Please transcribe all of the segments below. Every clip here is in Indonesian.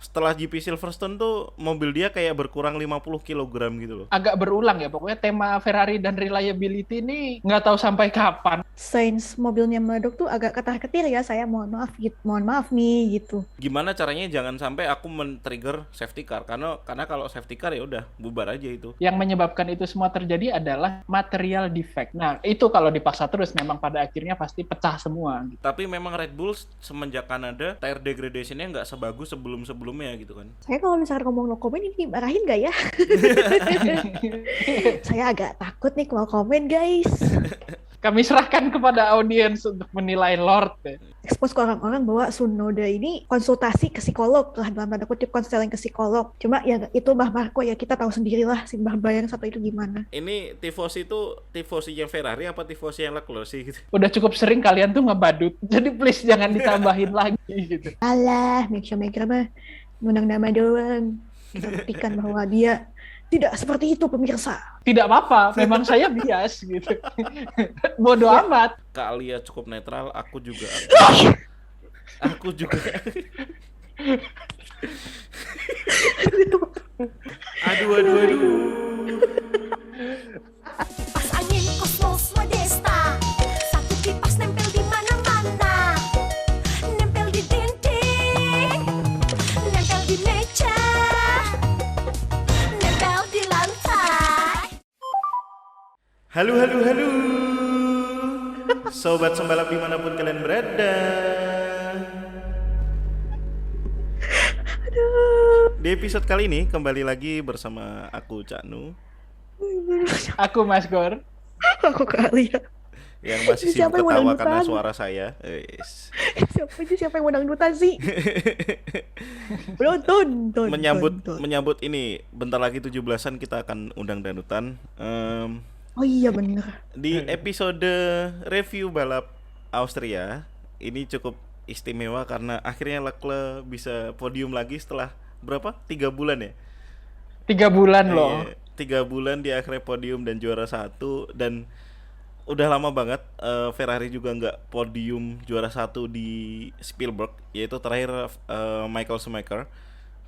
setelah GP Silverstone tuh mobil dia kayak berkurang 50 kilogram gitu loh. Agak berulang ya, pokoknya tema Ferrari dan reliability ini nggak tahu sampai kapan. Sains mobilnya meleduk tuh agak ketar-ketir ya, saya mohon maaf nih gitu. Gimana caranya jangan sampai aku men-trigger safety car, karena kalau safety car ya udah bubar aja itu. Yang menyebabkan itu semua terjadi adalah material defect. Nah, itu kalau dipaksa terus memang pada akhirnya pasti pecah semua. Tapi memang Red Bull semenjak Kanada tire degradation-nya nggak sebagus sebelum-sebelumnya gitu kan. Saya kalau misalkan ngomong no comment ini marahin nggak ya? Saya agak takut nih kalau komen guys. Kami serahkan kepada audiens untuk menilai Lord. Expose ke orang-orang bahwa Tsunoda ini konsultasi ke psikolog lah, dalam tanda kutip konseling ke psikolog. Cuma ya itu Mbah Marco ya, kita tahu sendirilah si Mbah Bayang satu itu gimana. Ini tifosi itu tifosi yang Ferrari apa tifosi yang Leclerc sih gitu. Udah cukup sering kalian tuh ngebadut. Jadi please jangan ditambahin lagi gitu. Alah, Mick Schumacher mah menang nama doang. Kita buktikan bahwa dia tidak seperti itu pemirsa. Tidak apa-apa, memang saya bias gitu. Bodoh amat. Kak Alia cukup netral, aku juga. Aku juga. Aduh. Kipas angin Cosmos Modesta, satu kipas nempel di mana-mana, nempel di dinding, nempel di meja, nempel di lantai. Halo. Sobat sembalap dimanapun kalian berada. Di episode kali ini kembali lagi bersama aku Cak Nu Aku Mas Gor. Aku kali ya. yang masih Ini siapa sibuk yang ketawa mau karena dangdutan? suara saya. Yes. Siapa yang mau dangdutan sih? Tonton. Menyambut ini bentar lagi 17-an kita akan undang danutan. Oh iya bener. Di episode review balap Austria ini cukup istimewa karena akhirnya Leclerc bisa podium lagi setelah berapa? 3 bulan ya? 3 bulan loh. 3 bulan di akhirnya podium dan juara 1. Dan udah lama banget Ferrari juga nggak podium juara 1 di Spielberg, yaitu terakhir Michael Schumacher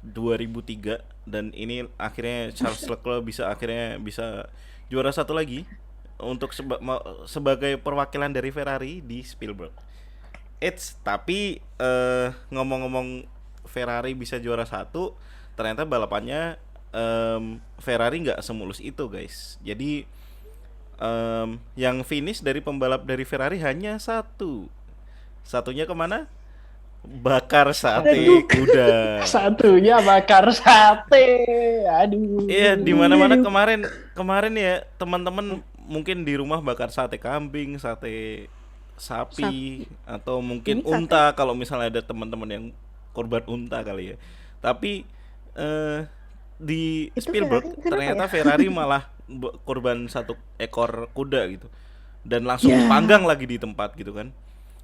2003. Dan ini akhirnya Charles Leclerc akhirnya bisa juara 1 lagi untuk sebagai perwakilan dari Ferrari di Spielberg. Tapi ngomong-ngomong Ferrari bisa juara 1, ternyata balapannya Ferrari nggak semulus itu guys. Jadi yang finish dari pembalap dari Ferrari hanya satunya kemana? Bakar sate kuda. Satunya bakar sate. Aduh. Iya, di mana-mana kemarin ya teman-teman mungkin di rumah bakar sate kambing, sate sapi. Atau mungkin Ini unta kalau misalnya ada teman-teman yang korban unta kali ya. Tapi di Itu Spielberg Ferrari kenapa ternyata ya? Ferrari malah korban 1 ekor kuda gitu. Dan langsung dipanggang lagi di tempat gitu kan.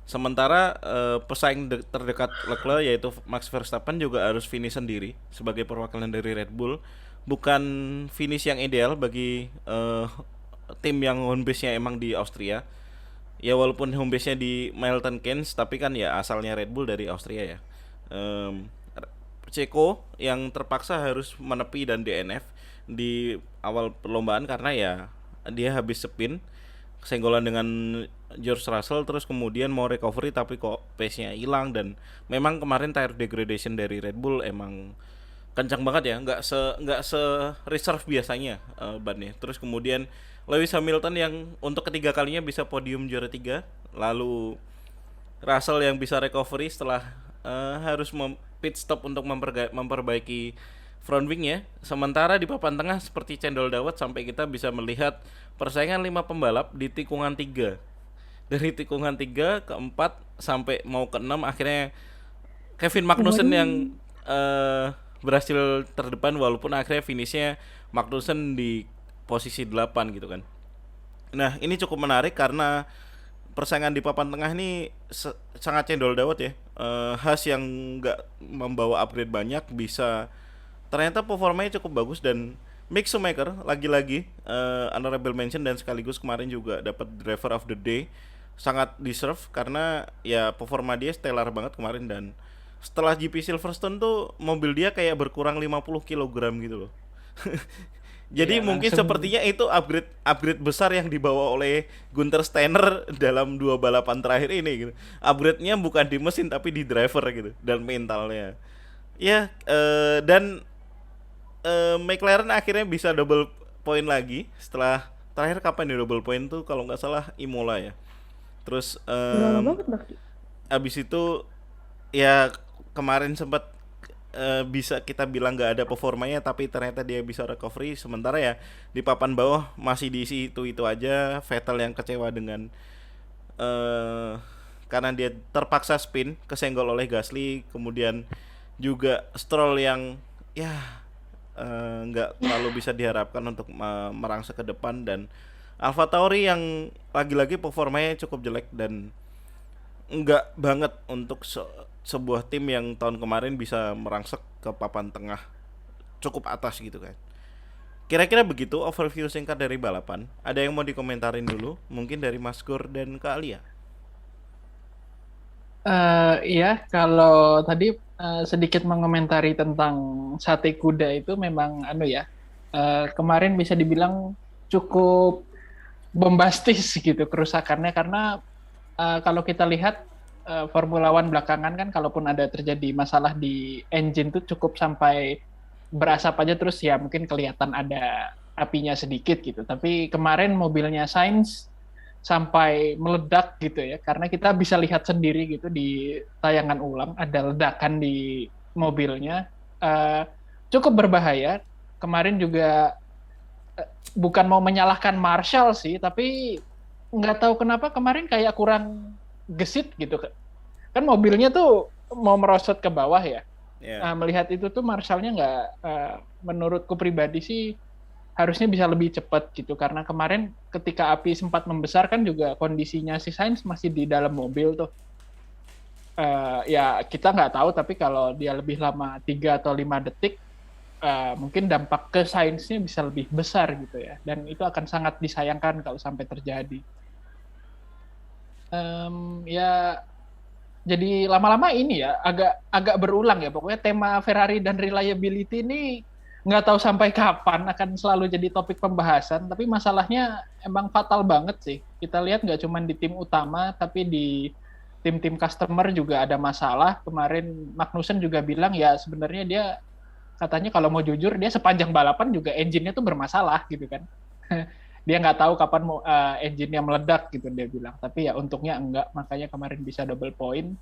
Sementara pesaing terdekat Leclerc yaitu Max Verstappen juga harus finish sendiri sebagai perwakilan dari Red Bull. Bukan finish yang ideal bagi tim yang home base-nya emang di Austria. Ya walaupun home base-nya di Milton Keynes, tapi kan ya asalnya Red Bull dari Austria ya. Ceko yang terpaksa harus menepi dan DNF di awal perlombaan karena ya dia habis spin senggolan dengan George Russell, terus kemudian mau recovery tapi kok pace-nya hilang. Dan memang kemarin tire degradation dari Red Bull emang kencang banget ya, nggak se reserve biasanya bannya. Terus kemudian Lewis Hamilton yang untuk ketiga kalinya bisa podium juara 3, lalu Russell yang bisa recovery setelah harus pit stop untuk memperbaiki front wing-nya. Sementara di papan tengah seperti cendol dawet sampai kita bisa melihat persaingan 5 pembalap di tikungan 3. Dari tikungan 3 ke 4 sampai mau ke 6 akhirnya Kevin Magnussen yang berhasil terdepan, walaupun akhirnya finishnya Magnussen di posisi 8 gitu kan. Nah, ini cukup menarik karena persaingan di papan tengah ini sangat cendol dawet ya. Haas yang nggak membawa upgrade banyak bisa ternyata performanya cukup bagus. Dan Mick Schumacher lagi-lagi honorable mention dan sekaligus kemarin juga dapat driver of the day, sangat deserve karena ya performa dia stellar banget kemarin. Dan setelah GP Silverstone tuh mobil dia kayak berkurang 50 kilogram gitu loh. Jadi Ya, mungkin langsung. sepertinya itu upgrade besar yang dibawa oleh Gunther Steiner dalam 2 balapan terakhir ini gitu. Upgrade-nya bukan di mesin tapi di driver gitu dan mentalnya. Ya, dan McLaren akhirnya bisa double point lagi setelah terakhir kapan ya double point tuh kalau nggak salah Imola ya. Terus Udah lama banget berarti. abis itu ya kemarin sempat bisa kita bilang nggak ada performanya tapi ternyata dia bisa recovery, sementara ya di papan bawah masih diisi itu aja. Vettel yang kecewa dengan karena dia terpaksa spin kesenggol oleh Gasly, kemudian juga Stroll yang ya nggak terlalu bisa diharapkan untuk merangsek ke depan, dan AlphaTauri yang lagi-lagi performanya cukup jelek dan enggak banget untuk sebuah tim yang tahun kemarin bisa merangsek ke papan tengah cukup atas gitu kan. Kira-kira begitu overview singkat dari balapan. Ada yang mau dikomentarin dulu? Mungkin dari Mas Gur dan Kak Alia. Iya, kalau tadi sedikit mengomentari tentang sate kuda itu memang kemarin bisa dibilang cukup bombastis gitu kerusakannya, karena kalau kita lihat Formula One belakangan kan kalaupun ada terjadi masalah di engine tuh cukup sampai berasap aja terus ya mungkin kelihatan ada apinya sedikit gitu. Tapi kemarin mobilnya Sainz sampai meledak gitu ya, karena kita bisa lihat sendiri gitu di tayangan ulang ada ledakan di mobilnya. Cukup berbahaya. Kemarin juga bukan mau menyalahkan Marshall sih, tapi nggak tahu kenapa kemarin kayak kurang gesit gitu. Kan mobilnya tuh mau merosot ke bawah ya. Nah, melihat itu tuh Marshall-nya nggak, menurutku pribadi sih harusnya bisa lebih cepat gitu, karena kemarin ketika api sempat membesar kan juga kondisinya si Sainz masih di dalam mobil tuh. Ya kita nggak tahu, tapi kalau dia lebih lama 3 atau 5 detik, mungkin dampak ke Sainz-nya bisa lebih besar gitu ya, dan itu akan sangat disayangkan kalau sampai terjadi. Ya jadi lama-lama ini ya agak berulang ya, pokoknya tema Ferrari dan reliability ini nggak tahu sampai kapan akan selalu jadi topik pembahasan, tapi masalahnya emang fatal banget sih. Kita lihat nggak cuma di tim utama, tapi di tim-tim customer juga ada masalah. Kemarin Magnussen juga bilang ya sebenarnya dia katanya kalau mau jujur dia sepanjang balapan juga engine-nya tuh bermasalah gitu kan. Dia nggak tahu kapan mau engine-nya meledak gitu dia bilang. Tapi ya untungnya enggak, makanya kemarin bisa double point.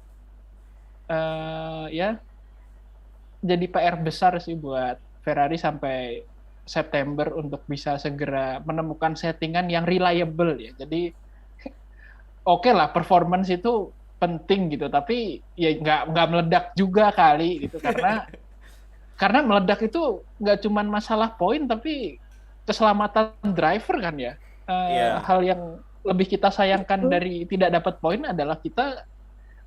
Ya jadi PR besar sih buat Ferrari sampai September untuk bisa segera menemukan settingan yang reliable ya. Jadi oke lah performance itu penting gitu, tapi ya nggak meledak juga kali gitu, karena meledak itu nggak cuma masalah poin tapi keselamatan driver kan ya. Hal yang lebih kita sayangkan dari tidak dapat poin adalah kita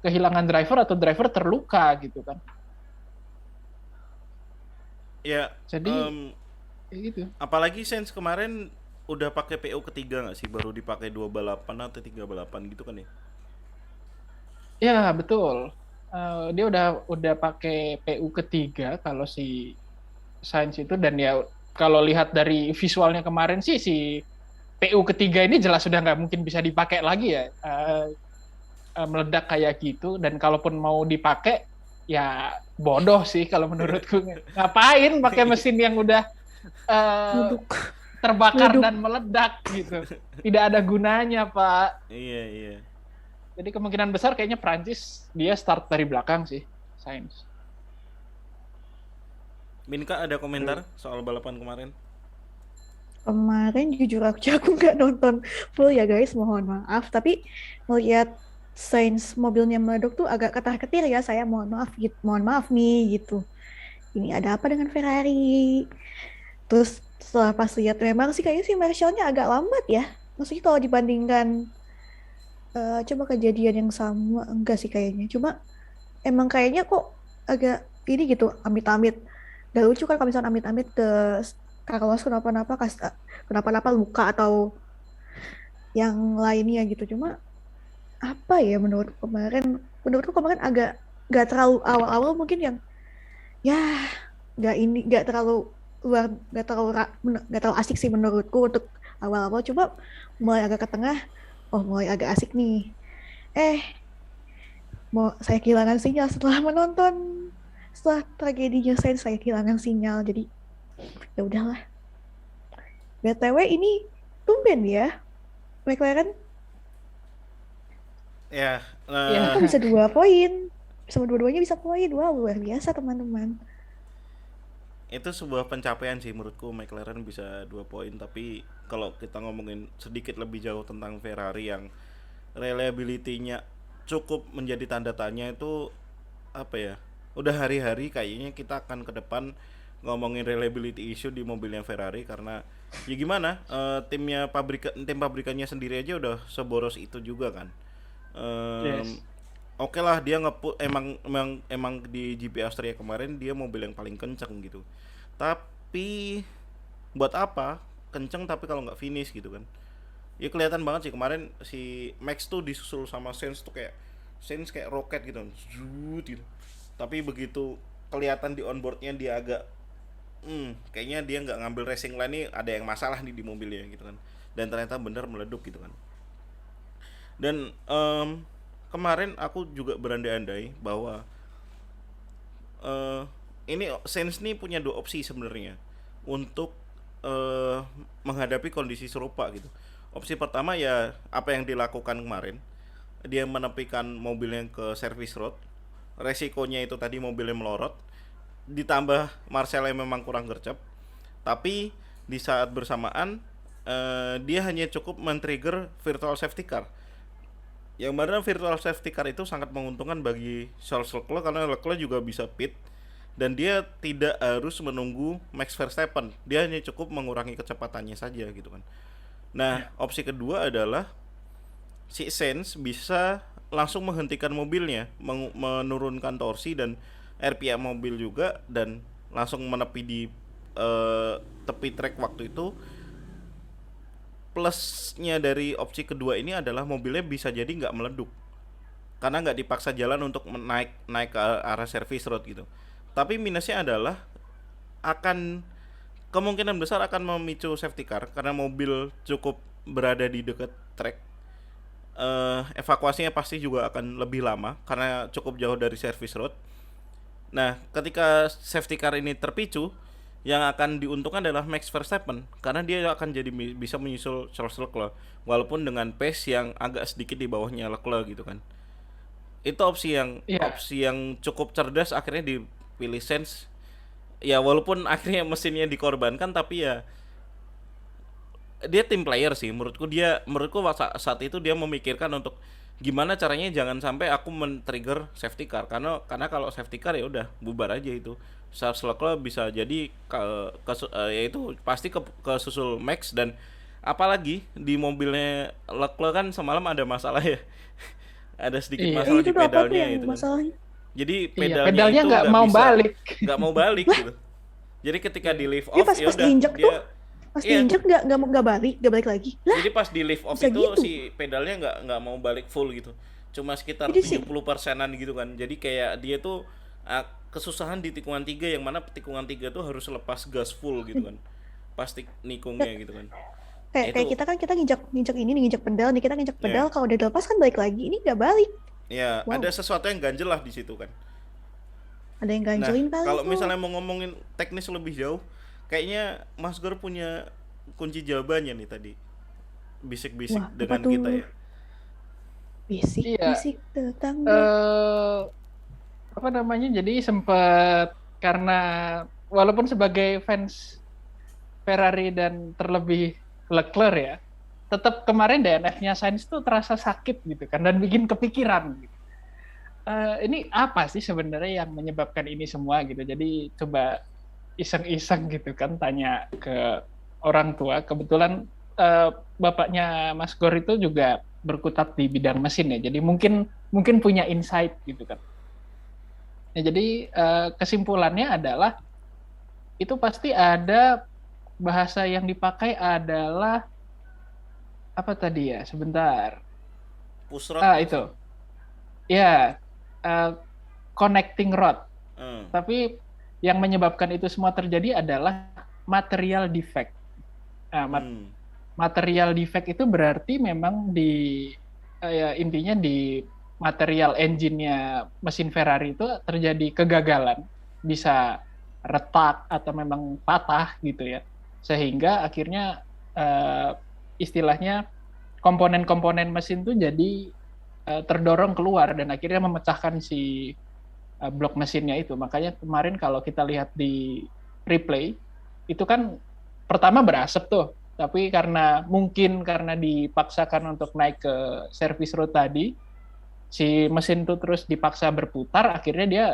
kehilangan driver atau driver terluka gitu kan. Ya, jadi gitu. Apalagi Sainz kemarin udah pakai PO ketiga nggak sih? Baru dipakai 2 balapan atau 3 balapan gitu kan ya? Ya betul. Dia udah pakai PU ketiga kalau si Sainz itu, dan ya kalau lihat dari visualnya kemarin sih si PU ketiga ini jelas sudah nggak mungkin bisa dipakai lagi ya, meledak kayak gitu. Dan kalaupun mau dipakai ya bodoh sih kalau menurutku. Ngapain pakai mesin yang udah terbakar dan meledak gitu? Tidak ada gunanya, Pak. Iya. Jadi kemungkinan besar kayaknya Prancis dia start dari belakang sih, Sainz. Minka ada komentar soal balapan kemarin? Kemarin jujur aja aku nggak nonton full ya guys, mohon maaf. Tapi melihat Sainz mobilnya meledak tuh agak ketar-ketir ya, saya mohon maaf nih gitu. Ini ada apa dengan Ferrari? Terus setelah pas lihat memang sih kayaknya si Marshall-nya agak lambat ya. Maksudnya kalau dibandingkan coba kejadian yang sama, enggak sih kayaknya. Cuma emang kayaknya kok agak ini gitu, amit-amit. Gak lucu kan kalau misalnya amit-amit ke Carlos kenapa-napa luka atau yang lainnya gitu. Cuma apa ya menurutku kemarin agak nggak terlalu awal-awal mungkin yang ya nggak terlalu nggak terlalu asik sih menurutku untuk awal-awal. Coba mulai agak ke tengah, oh mulai agak asik nih. Eh, mau saya kehilangan sinyal setelah menonton, setelah tragedinya saya kehilangan sinyal. Jadi ya udahlah. BTW ini tumben ya, McLaren Ya, Ya, bisa 2 poin, sama dua-duanya bisa poin. Wow, luar biasa teman-teman. itu sebuah pencapaian sih menurutku. McLaren bisa 2 poin, tapi kalau kita ngomongin sedikit lebih jauh tentang Ferrari yang reliability-nya cukup menjadi tanda tanya, itu apa ya, udah hari-hari kayaknya kita akan ke depan ngomongin reliability issue di mobilnya Ferrari. Karena ya gimana, tim pabrikannya sendiri aja udah seboros itu juga kan. yes. Oke lah, dia emang di GP Austria kemarin dia mobil yang paling kenceng gitu, tapi buat apa kenceng tapi kalau nggak finish gitu kan. Ya kelihatan banget sih kemarin si Max tuh disusul sama Sainz kayak roket gitu, zut gitu. Tapi begitu kelihatan di onboardnya dia agak, kayaknya dia nggak ngambil racing line nih, ada yang masalah nih di mobilnya gitu kan. Dan ternyata bener meleduk gitu kan. Dan kemarin aku juga berandai-andai bahwa ini Sainz nih punya dua opsi sebenarnya untuk menghadapi kondisi serupa gitu. Opsi pertama ya apa yang dilakukan kemarin, dia menepikan mobilnya ke service road. Resikonya itu tadi mobilnya melorot, ditambah Marcel yang memang kurang gercep. Tapi di saat bersamaan dia hanya cukup men-trigger virtual safety car. Yang mana virtual safety car itu sangat menguntungkan bagi Charles Leclerc karena Leclerc juga bisa pit dan dia tidak harus menunggu Max Verstappen. Dia hanya cukup mengurangi kecepatannya saja gitu kan. Nah, opsi kedua adalah si Sainz bisa langsung menghentikan mobilnya, menurunkan torsi dan RPM mobil juga, dan langsung menepi di tepi trek waktu itu. Plusnya dari opsi kedua ini adalah mobilnya bisa jadi nggak meleduk karena nggak dipaksa jalan untuk naik ke arah service road gitu. Tapi minusnya adalah akan kemungkinan besar akan memicu safety car karena mobil cukup berada di dekat trek. Evakuasinya pasti juga akan lebih lama karena cukup jauh dari service road. Nah, ketika safety car ini terpicu, yang akan diuntungkan adalah Max Verstappen karena dia akan jadi bisa menyusul Charles Leclerc walaupun dengan pace yang agak sedikit di bawahnya Leclerc gitu kan. Itu Iya, opsi yang cukup cerdas akhirnya dipilih Sainz. Ya walaupun akhirnya mesinnya dikorbankan, tapi ya dia tim player sih menurutku saat itu dia memikirkan untuk gimana caranya jangan sampai aku men-trigger safety car karena kalau safety car ya udah bubar aja itu. Charles Leclerc bisa jadi ya itu pasti ke susul Max. Dan apalagi di mobilnya Leclerc kan semalam ada masalah ya. Ada sedikit iya, Eh masalah itu di tuh apa tuh pedalnya yang itu kan. masalahnya? Jadi iya. pedalnya Pedalnya itu nggak mau balik. nggak mau balik gitu. Jadi ketika di lift Dia off pas ya pas udah diinjek tuh, dia, pas iya, diinjek nggak balik lagi. Lah, jadi pas di lift off bisa itu gitu. si pedalnya nggak mau balik full gitu, cuma sekitar Jadi sih 70%-an gitu kan. Jadi kayak dia tuh kesusahan di tikungan 3, yang mana tikungan 3 tuh harus lepas gas full gitu kan pas nikungnya gitu kan. kayak kayak Itu kita kan kita nginjak nginjak ini nginjak pedal nih, kita nginjak pedal ya, kalau udah dilepas kan balik lagi. Ini nggak balik. ya ada Wow, sesuatu yang ganjel lah di situ kan. ada yang Nah, ganjelin kali kalau tuh. misalnya mau ngomongin teknis lebih jauh, kayaknya Mas Gor punya kunci jawabannya nih tadi, bisik-bisik Wah, apa dengan kita tuh? ya. Iya. Bisik-bisik tetangga. Eh, apa namanya? Jadi sempat karena walaupun sebagai fans Ferrari dan terlebih Leclerc ya, tetap kemarin DNF-nya Sainz tuh terasa sakit gitu kan dan bikin kepikiran gitu. Ini apa sih sebenarnya yang menyebabkan ini semua gitu. Jadi coba iseng-iseng gitu kan tanya ke orang tua. Kebetulan bapaknya Mas Gor itu juga berkutat di bidang mesin ya. Jadi mungkin punya insight gitu kan. Ya, jadi kesimpulannya adalah itu pasti ada bahasa yang dipakai adalah apa tadi ya? Sebentar. Push rod nggak sih? Itu. Ya, eh, connecting rod. Hmm. Tapi yang menyebabkan itu semua terjadi adalah material defect. Nah, material defect itu berarti memang intinya di material engine-nya mesin Ferrari itu terjadi kegagalan, bisa retak atau memang patah gitu ya, sehingga akhirnya istilahnya komponen-komponen mesin itu jadi terdorong keluar dan akhirnya memecahkan si blok mesinnya itu. Makanya kemarin kalau kita lihat di replay itu kan pertama berasap tuh, tapi mungkin karena dipaksakan untuk naik ke service road tadi, si mesin tuh terus dipaksa berputar, akhirnya dia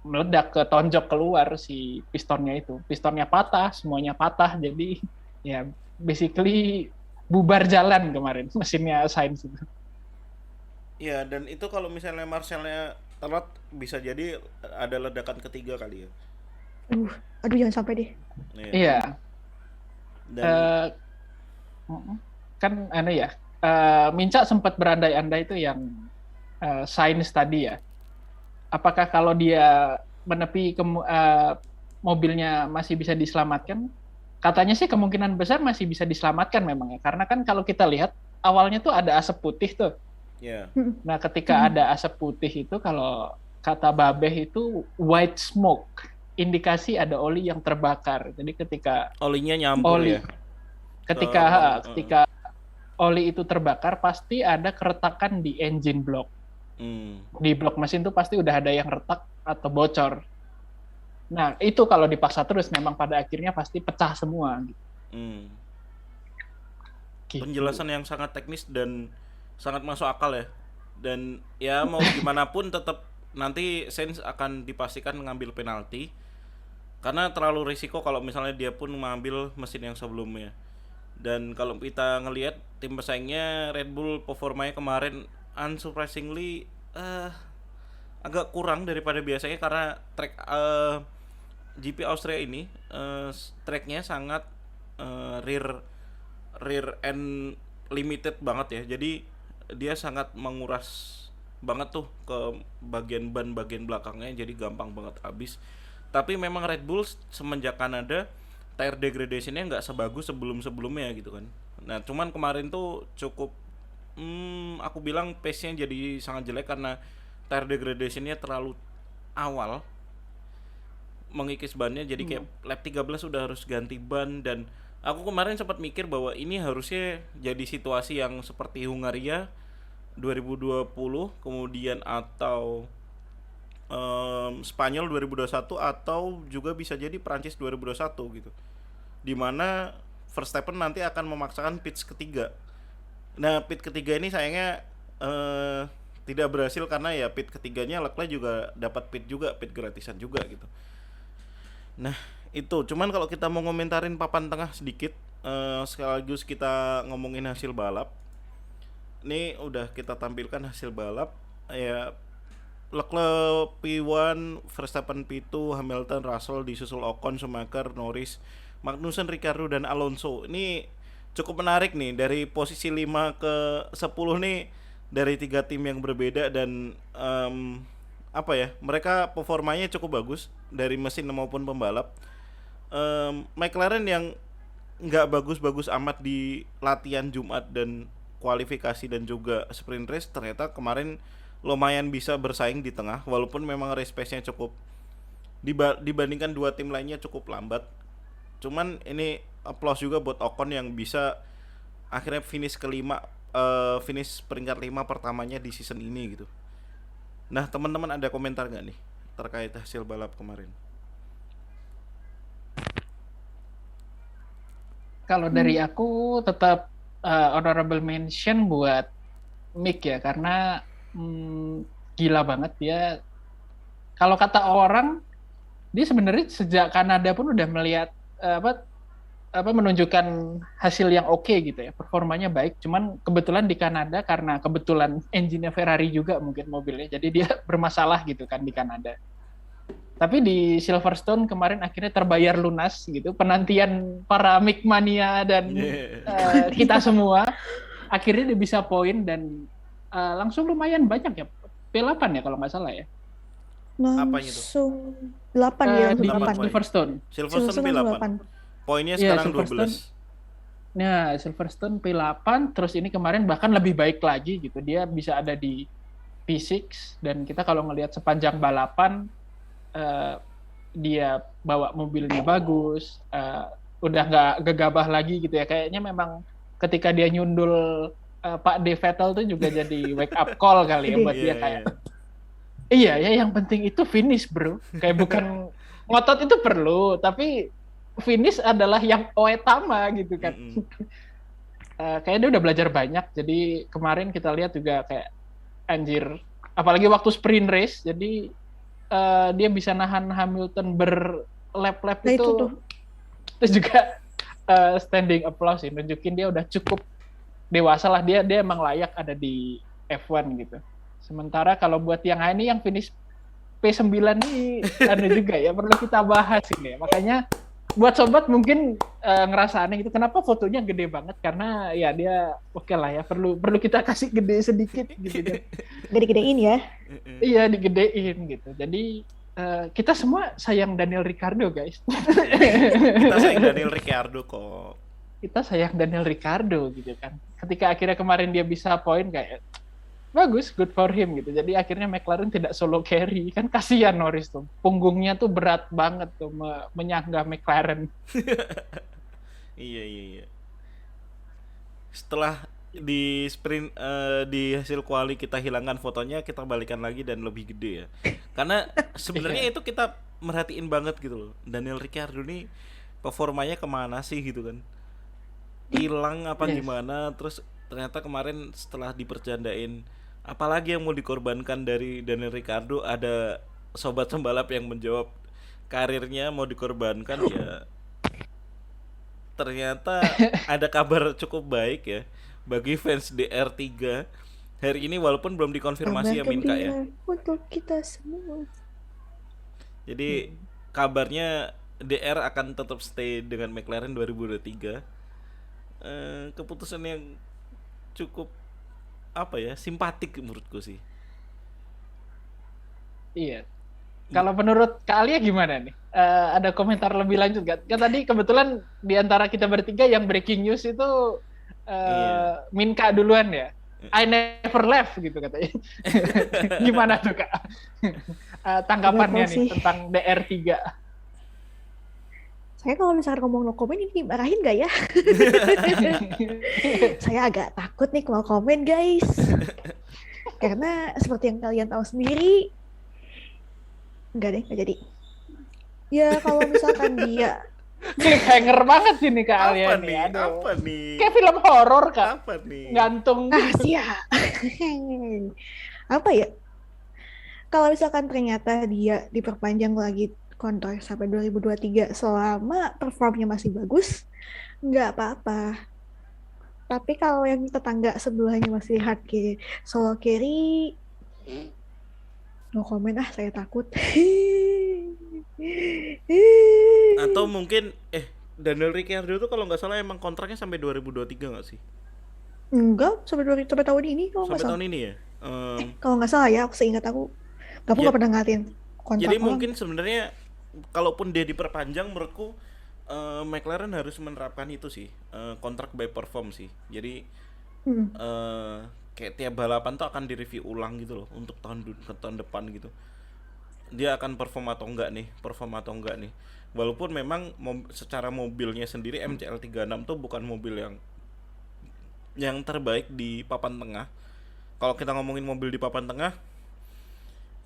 meledak, ke tonjok keluar si pistonnya itu. Pistonnya patah, semuanya patah, jadi ya basically bubar jalan kemarin mesinnya Sainz itu. Ya, dan itu kalau misalnya Marcelnya telat bisa jadi ada ledakan ketiga kali ya. Aduh jangan sampai deh. Iya. Dan Kan aneh ya. Minca sempat berandai-andai itu yang Sainz tadi ya. Apakah kalau dia menepi mobilnya masih bisa diselamatkan? Katanya sih kemungkinan besar masih bisa diselamatkan memang ya. Karena kan kalau kita lihat awalnya tuh ada asap putih tuh. ya. Nah, ketika ada asap putih itu, kalau kata Babeh itu white smoke, indikasi ada oli yang terbakar. Jadi ketika Olinya nyampur oli, ya. ketika oli itu terbakar, pasti ada keretakan di engine block. Di blok mesin tuh pasti udah ada yang retak atau bocor. Nah, itu kalau dipaksa terus memang pada akhirnya pasti pecah semua. Gitu. Penjelasan yang sangat teknis dan sangat masuk akal ya. Dan ya mau gimana pun tetap nanti Sainz akan dipastikan mengambil penalti karena terlalu risiko kalau misalnya dia pun mengambil mesin yang sebelumnya. Dan kalau kita ngelihat tim pesaingnya Red Bull, performanya kemarin unsurprisingly agak kurang daripada biasanya karena track GP Austria ini tracknya sangat rear end limited banget ya. Jadi dia sangat menguras banget tuh ke bagian belakangnya, jadi gampang banget habis. Tapi memang Red Bull semenjak Kanada tire degradation-nya nggak sebagus sebelumnya gitu kan. Nah cuman kemarin tuh cukup aku bilang pace-nya jadi sangat jelek karena tire degradation-nya terlalu awal mengikis bannya, jadi kayak lap 13 udah harus ganti ban. Dan aku kemarin sempat mikir bahwa ini harusnya jadi situasi yang seperti Hungaria 2020 kemudian atau Spanyol 2021 atau juga bisa jadi Prancis 2021 gitu, dimana Verstappen nanti akan memaksakan pits ketiga. Nah pit ketiga ini sayangnya tidak berhasil karena ya pit ketiganya Leclerc juga dapat pit gratisan juga gitu. Nah itu cuman kalau kita mau ngomentarin papan tengah sedikit sekaligus kita ngomongin hasil balap. Ini udah kita tampilkan hasil balap ya. Leclerc P1, Verstappen P2, Hamilton, Russell disusul Ocon, Schumacher, Norris, Magnussen, Ricciardo dan Alonso. Ini cukup menarik nih, dari posisi 5 ke 10 nih dari 3 tim yang berbeda. Dan mereka performanya cukup bagus dari mesin maupun pembalap. McLaren yang nggak bagus-bagus amat di latihan Jumat dan kualifikasi dan juga sprint race, ternyata kemarin lumayan bisa bersaing di tengah, walaupun memang race pace-nya cukup dibandingkan dua tim lainnya cukup lambat. Cuman ini applause juga buat Ocon yang bisa akhirnya finish peringkat 5 pertamanya di season ini gitu. Nah teman-teman ada komentar nggak nih terkait hasil balap kemarin? Kalau dari aku tetap honorable mention buat Mick ya, karena gila banget dia. Kalau kata orang, dia sebenarnya sejak Kanada pun udah melihat menunjukkan hasil yang oke gitu ya, performanya baik. Cuman kebetulan di Kanada karena kebetulan engine-nya Ferrari juga mungkin mobilnya, jadi dia bermasalah gitu kan di Kanada. Tapi di Silverstone kemarin akhirnya terbayar lunas gitu, penantian para Mick Mania dan kita semua. Akhirnya dia bisa poin dan langsung lumayan banyak ya, P8 ya kalau nggak salah ya. Apanya tuh? Langsung 8 dia, langsung Di 8 8. poin. Silverstone. Silverstone Silverstone langsung P8. 8. Poinnya Iya, sekarang Silverstone. 12. Nah, Silverstone P8, terus ini kemarin bahkan lebih baik lagi gitu. Dia bisa ada di P6, dan kita kalau ngelihat sepanjang balapan, eh, dia bawa mobilnya bagus, udah nggak gegabah lagi gitu ya. Kayaknya memang ketika dia nyundul Pak De Vettel tuh juga jadi wake up call kali ya buat Iya, dia, kayak iya. iya ya, yang penting itu finish bro. Kayak bukan ngotot itu perlu, tapi finish adalah yang utama gitu kan. Mm-mm. Kayaknya dia udah belajar banyak. Jadi kemarin kita lihat juga kayak anjir, apalagi waktu sprint race, jadi dia bisa nahan Hamilton berlap-lap Nah itu itu. tuh. Terus juga standing applause sih, nunjukin dia udah cukup dewasa lah, dia emang layak ada di F1 gitu. Sementara kalau buat yang ini yang finish P9 ini ada juga ya, perlu kita bahas ini. Makanya buat sobat mungkin ngerasa aneh gitu, kenapa fotonya gede banget, karena ya dia oke lah ya, perlu kita kasih gede sedikit gitu kan. Gede-gedein ya. Iya, digedein gitu. Jadi kita semua sayang Daniel Ricciardo guys. Kita sayang Daniel Ricciardo kok. Kita sayang Daniel Ricciardo gitu kan. Ketika akhirnya kemarin dia bisa poin, kayak bagus, good for him gitu. Jadi akhirnya McLaren tidak solo carry, kan kasihan Norris tuh. Punggungnya tuh berat banget tuh menyangga McLaren. Iya, iya, iya. Setelah di sprint di hasil quali kita hilangkan fotonya, kita balikan lagi dan lebih gede ya. Karena sebenarnya itu kita merhatiin banget gitu loh. Daniel Ricciardo nih performanya kemana sih gitu kan? Hilang apa Yes. gimana? Terus ternyata kemarin setelah dipercandain, apalagi yang mau dikorbankan dari Daniel Ricciardo, ada sobat pembalap yang menjawab karirnya mau dikorbankan ya. Ternyata ada kabar cukup baik ya bagi fans DR3 hari ini, walaupun belum dikonfirmasi ya Kabar Minka ya. gembira untuk kita semua. Jadi kabarnya DR akan tetap stay dengan McLaren 2023. Keputusan yang cukup apa ya, simpatik menurutku sih. Iya. Kalau menurut Kak Alia gimana nih? Ada komentar lebih lanjut gak? Kan tadi kebetulan di antara kita bertiga yang breaking news itu Iya. Minka duluan ya. I never left gitu katanya. Gimana tuh Kak? Tanggapannya Bener nih sih. tentang DR3. Saya kalau misalkan ngomong no comment ini dimarahin gak ya? Saya agak takut nih kalau komen guys. Karena seperti yang kalian tahu sendiri, nggak jadi. Ya kalau misalkan dia, Cliffhanger banget ini Kak Alia Apa nih. nih? Aduh. Apa nih? Kayak film horor Kak. Apa nih? Gantung rahasia. Apa ya? Kalau misalkan ternyata dia diperpanjang lagi kontrak sampai 2023 selama performnya masih bagus, nggak apa-apa. Tapi kalau yang tetangga sebelahnya masih hard solo carry, no comment ah, saya takut. Atau mungkin Daniel Ricciardo tuh kalau nggak salah emang kontraknya sampai 2023 nggak sih? Enggak, sampai tahun ini kalau nggak Sampai salah. tahun ini ya? Kalau nggak salah ya, aku seingat aku. Kamu Ya, nggak pernah ngatin kontrak jadi orang. mungkin sebenarnya kalaupun dia diperpanjang, menurutku McLaren harus menerapkan itu sih, kontrak by perform sih. Jadi Hmm. kayak tiap balapan tuh akan direview ulang gitu loh untuk tahun depan gitu. Dia akan perform atau enggak nih. Walaupun memang secara mobilnya sendiri MCL36 tuh bukan mobil yang terbaik di papan tengah. Kalau kita ngomongin mobil di papan tengah,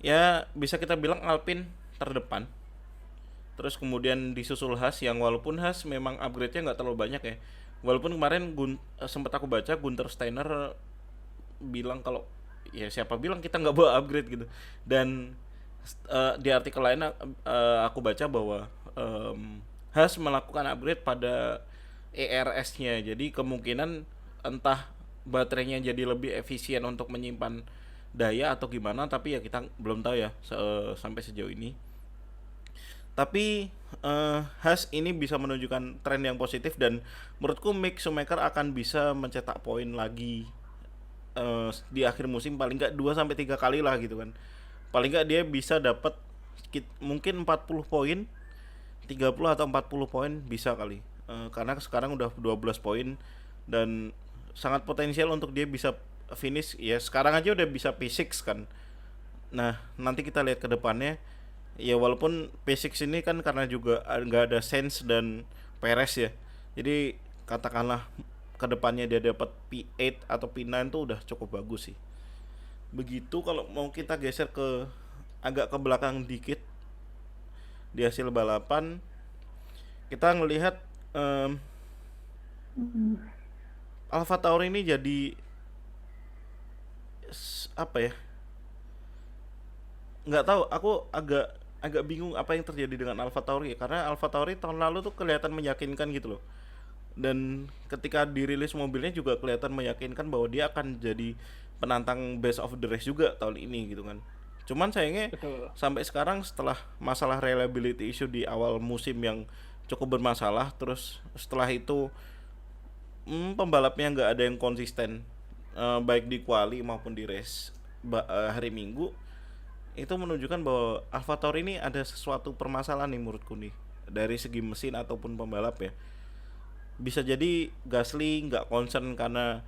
ya bisa kita bilang Alpine terdepan. Terus kemudian disusul Haas, yang walaupun Haas memang upgrade-nya nggak terlalu banyak ya. Walaupun kemarin sempat aku baca Gunther Steiner bilang kalau ya siapa bilang kita nggak bawa upgrade gitu. Dan di artikel lain aku baca bahwa Haas melakukan upgrade pada ERS-nya. Jadi kemungkinan entah baterainya jadi lebih efisien untuk menyimpan daya atau gimana, tapi ya kita belum tahu ya sampai sejauh ini. Tapi Haas ini bisa menunjukkan tren yang positif, dan menurutku Mick Schumacher akan bisa mencetak poin lagi di akhir musim, paling nggak 2-3 kali lah gitu kan. paling nggak dia bisa dapat mungkin 40 poin, 30 atau 40 poin bisa kali. Karena sekarang udah 12 poin dan sangat potensial untuk dia bisa finish ya. Sekarang aja udah bisa P6 kan. Nah, nanti kita lihat ke depannya. Ya walaupun P6 ini kan karena juga nggak ada Sainz dan Perez ya. Jadi katakanlah ke depannya dia dapat P8 atau P9 tuh udah cukup bagus sih. Begitu kalau mau kita geser ke agak ke belakang dikit di hasil balapan, kita ngelihat Alpha Tauri ini jadi apa ya, nggak tahu, aku agak agak bingung apa yang terjadi dengan Alpha Tauri ya. Karena Alpha Tauri tahun lalu tuh kelihatan meyakinkan gitu loh, dan ketika dirilis mobilnya juga kelihatan meyakinkan bahwa dia akan jadi penantang best of the race juga tahun ini gitu kan. Cuman sayangnya Betul. sampai sekarang setelah masalah reliability issue di awal musim yang cukup bermasalah, terus setelah itu pembalapnya nggak ada yang konsisten, baik di quali maupun di race hari Minggu, itu menunjukkan bahwa AlphaTauri ini ada sesuatu permasalahan nih menurutku nih, dari segi mesin ataupun pembalap ya. Bisa jadi Gasly nggak concern karena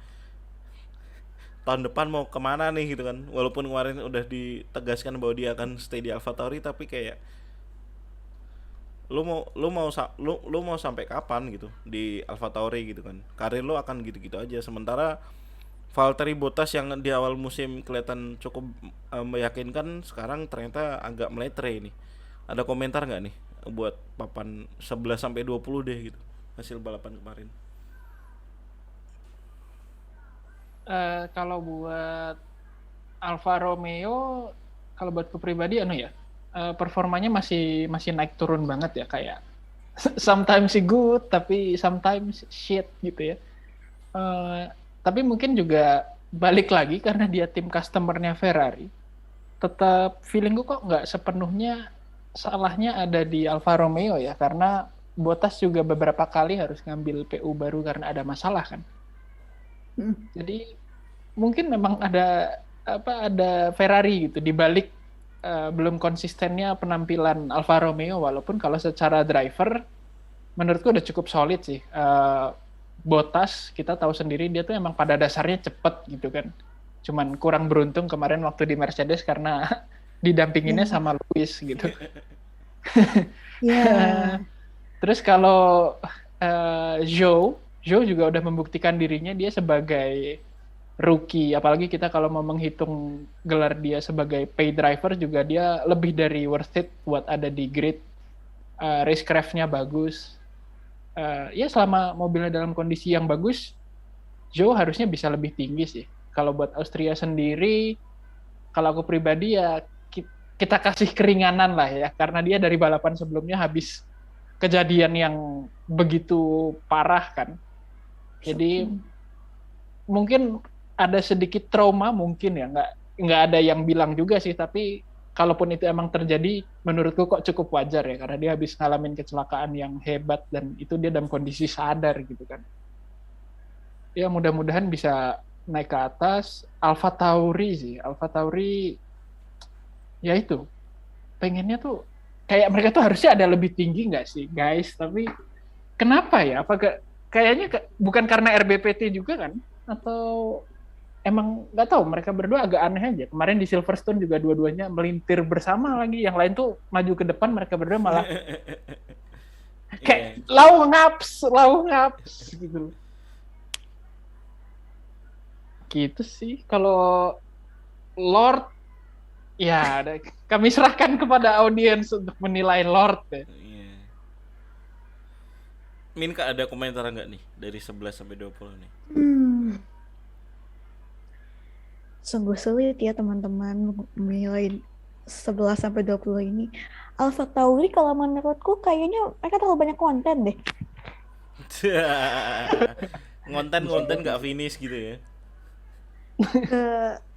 tahun depan mau kemana nih gitu kan, walaupun kemarin udah ditegaskan bahwa dia akan stay di AlphaTauri, tapi kayak lu mau sampai kapan gitu di AlphaTauri gitu kan, karir lu akan gitu-gitu aja. Sementara Valtteri Bottas yang di awal musim kelihatan cukup meyakinkan, sekarang ternyata agak meletre ini. Ada komentar nggak nih buat papan 11 sampai 20 deh gitu hasil balapan kemarin? Kalau buat Alfa Romeo, kalau buatku pribadi performanya masih naik turun banget ya, kayak sometimes good tapi sometimes shit gitu ya. Tapi mungkin juga balik lagi karena dia tim customernya Ferrari, tetap feelingku kok nggak sepenuhnya salahnya ada di Alfa Romeo ya, karena Bottas juga beberapa kali harus ngambil PU baru karena ada masalah kan. Jadi mungkin memang ada Ferrari gitu di balik belum konsistennya penampilan Alfa Romeo, walaupun kalau secara driver menurutku udah cukup solid sih. Bottas kita tahu sendiri dia tuh emang pada dasarnya cepet gitu kan, cuman kurang beruntung kemarin waktu di Mercedes karena didampinginnya sama Lewis gitu. Terus kalau Zhou juga udah membuktikan dirinya dia sebagai rookie, apalagi kita kalau mau menghitung gelar dia sebagai pay driver juga dia lebih dari worth it buat ada di grid. Racecraft-nya bagus. Ya selama mobilnya dalam kondisi yang bagus, Zhou harusnya bisa lebih tinggi sih. Kalau buat Austria sendiri, kalau aku pribadi ya kita kasih keringanan lah ya, karena dia dari balapan sebelumnya habis kejadian yang begitu parah kan. Jadi mungkin ada sedikit trauma mungkin ya, nggak ada yang bilang juga sih, tapi kalaupun itu emang terjadi menurutku kok cukup wajar ya, karena dia habis ngalamin kecelakaan yang hebat dan itu dia dalam kondisi sadar gitu kan. Ya mudah-mudahan bisa naik ke atas. Alpha Tauri ya itu pengennya tuh kayak mereka tuh harusnya ada lebih tinggi nggak sih guys, tapi kenapa ya, kayaknya bukan karena RBPT juga kan, atau emang nggak tahu, mereka berdua agak aneh aja. Kemarin di Silverstone juga dua-duanya melintir bersama lagi, yang lain tuh maju ke depan, mereka berdua malah kayak lau ngaps gitu. Gitu sih. Kalau Lord ya kami serahkan kepada audiens untuk menilai Lord ya. Minka ada komentar nggak nih dari 11 sampai 20 nih? Sungguh sulit ya teman-teman menilai 11 sampai 20 ini. Alpha Tauri kalau menurutku kayaknya mereka terlalu banyak konten deh. Konten nggak finish gitu ya?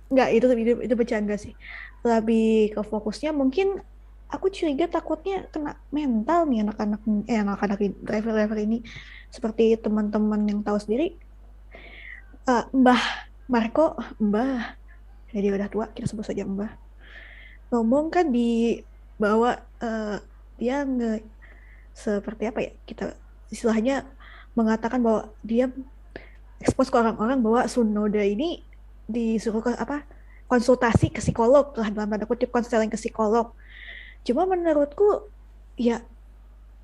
Nggak, itu bercanda sih. Lebih ke fokusnya mungkin aku curiga takutnya kena mental nih anak-anak driver ini. Seperti teman-teman yang tahu sendiri, Mbah Marco, jadi udah tua, kita sebut saja Mbah. ngomong kan dibawa dia seperti apa ya, kita istilahnya mengatakan bahwa dia expose ke orang-orang bahwa Tsunoda ini disuruh ke apa, konsultasi ke psikolog lah, dalam tanda kutip konseling ke psikolog. Cuma menurutku ya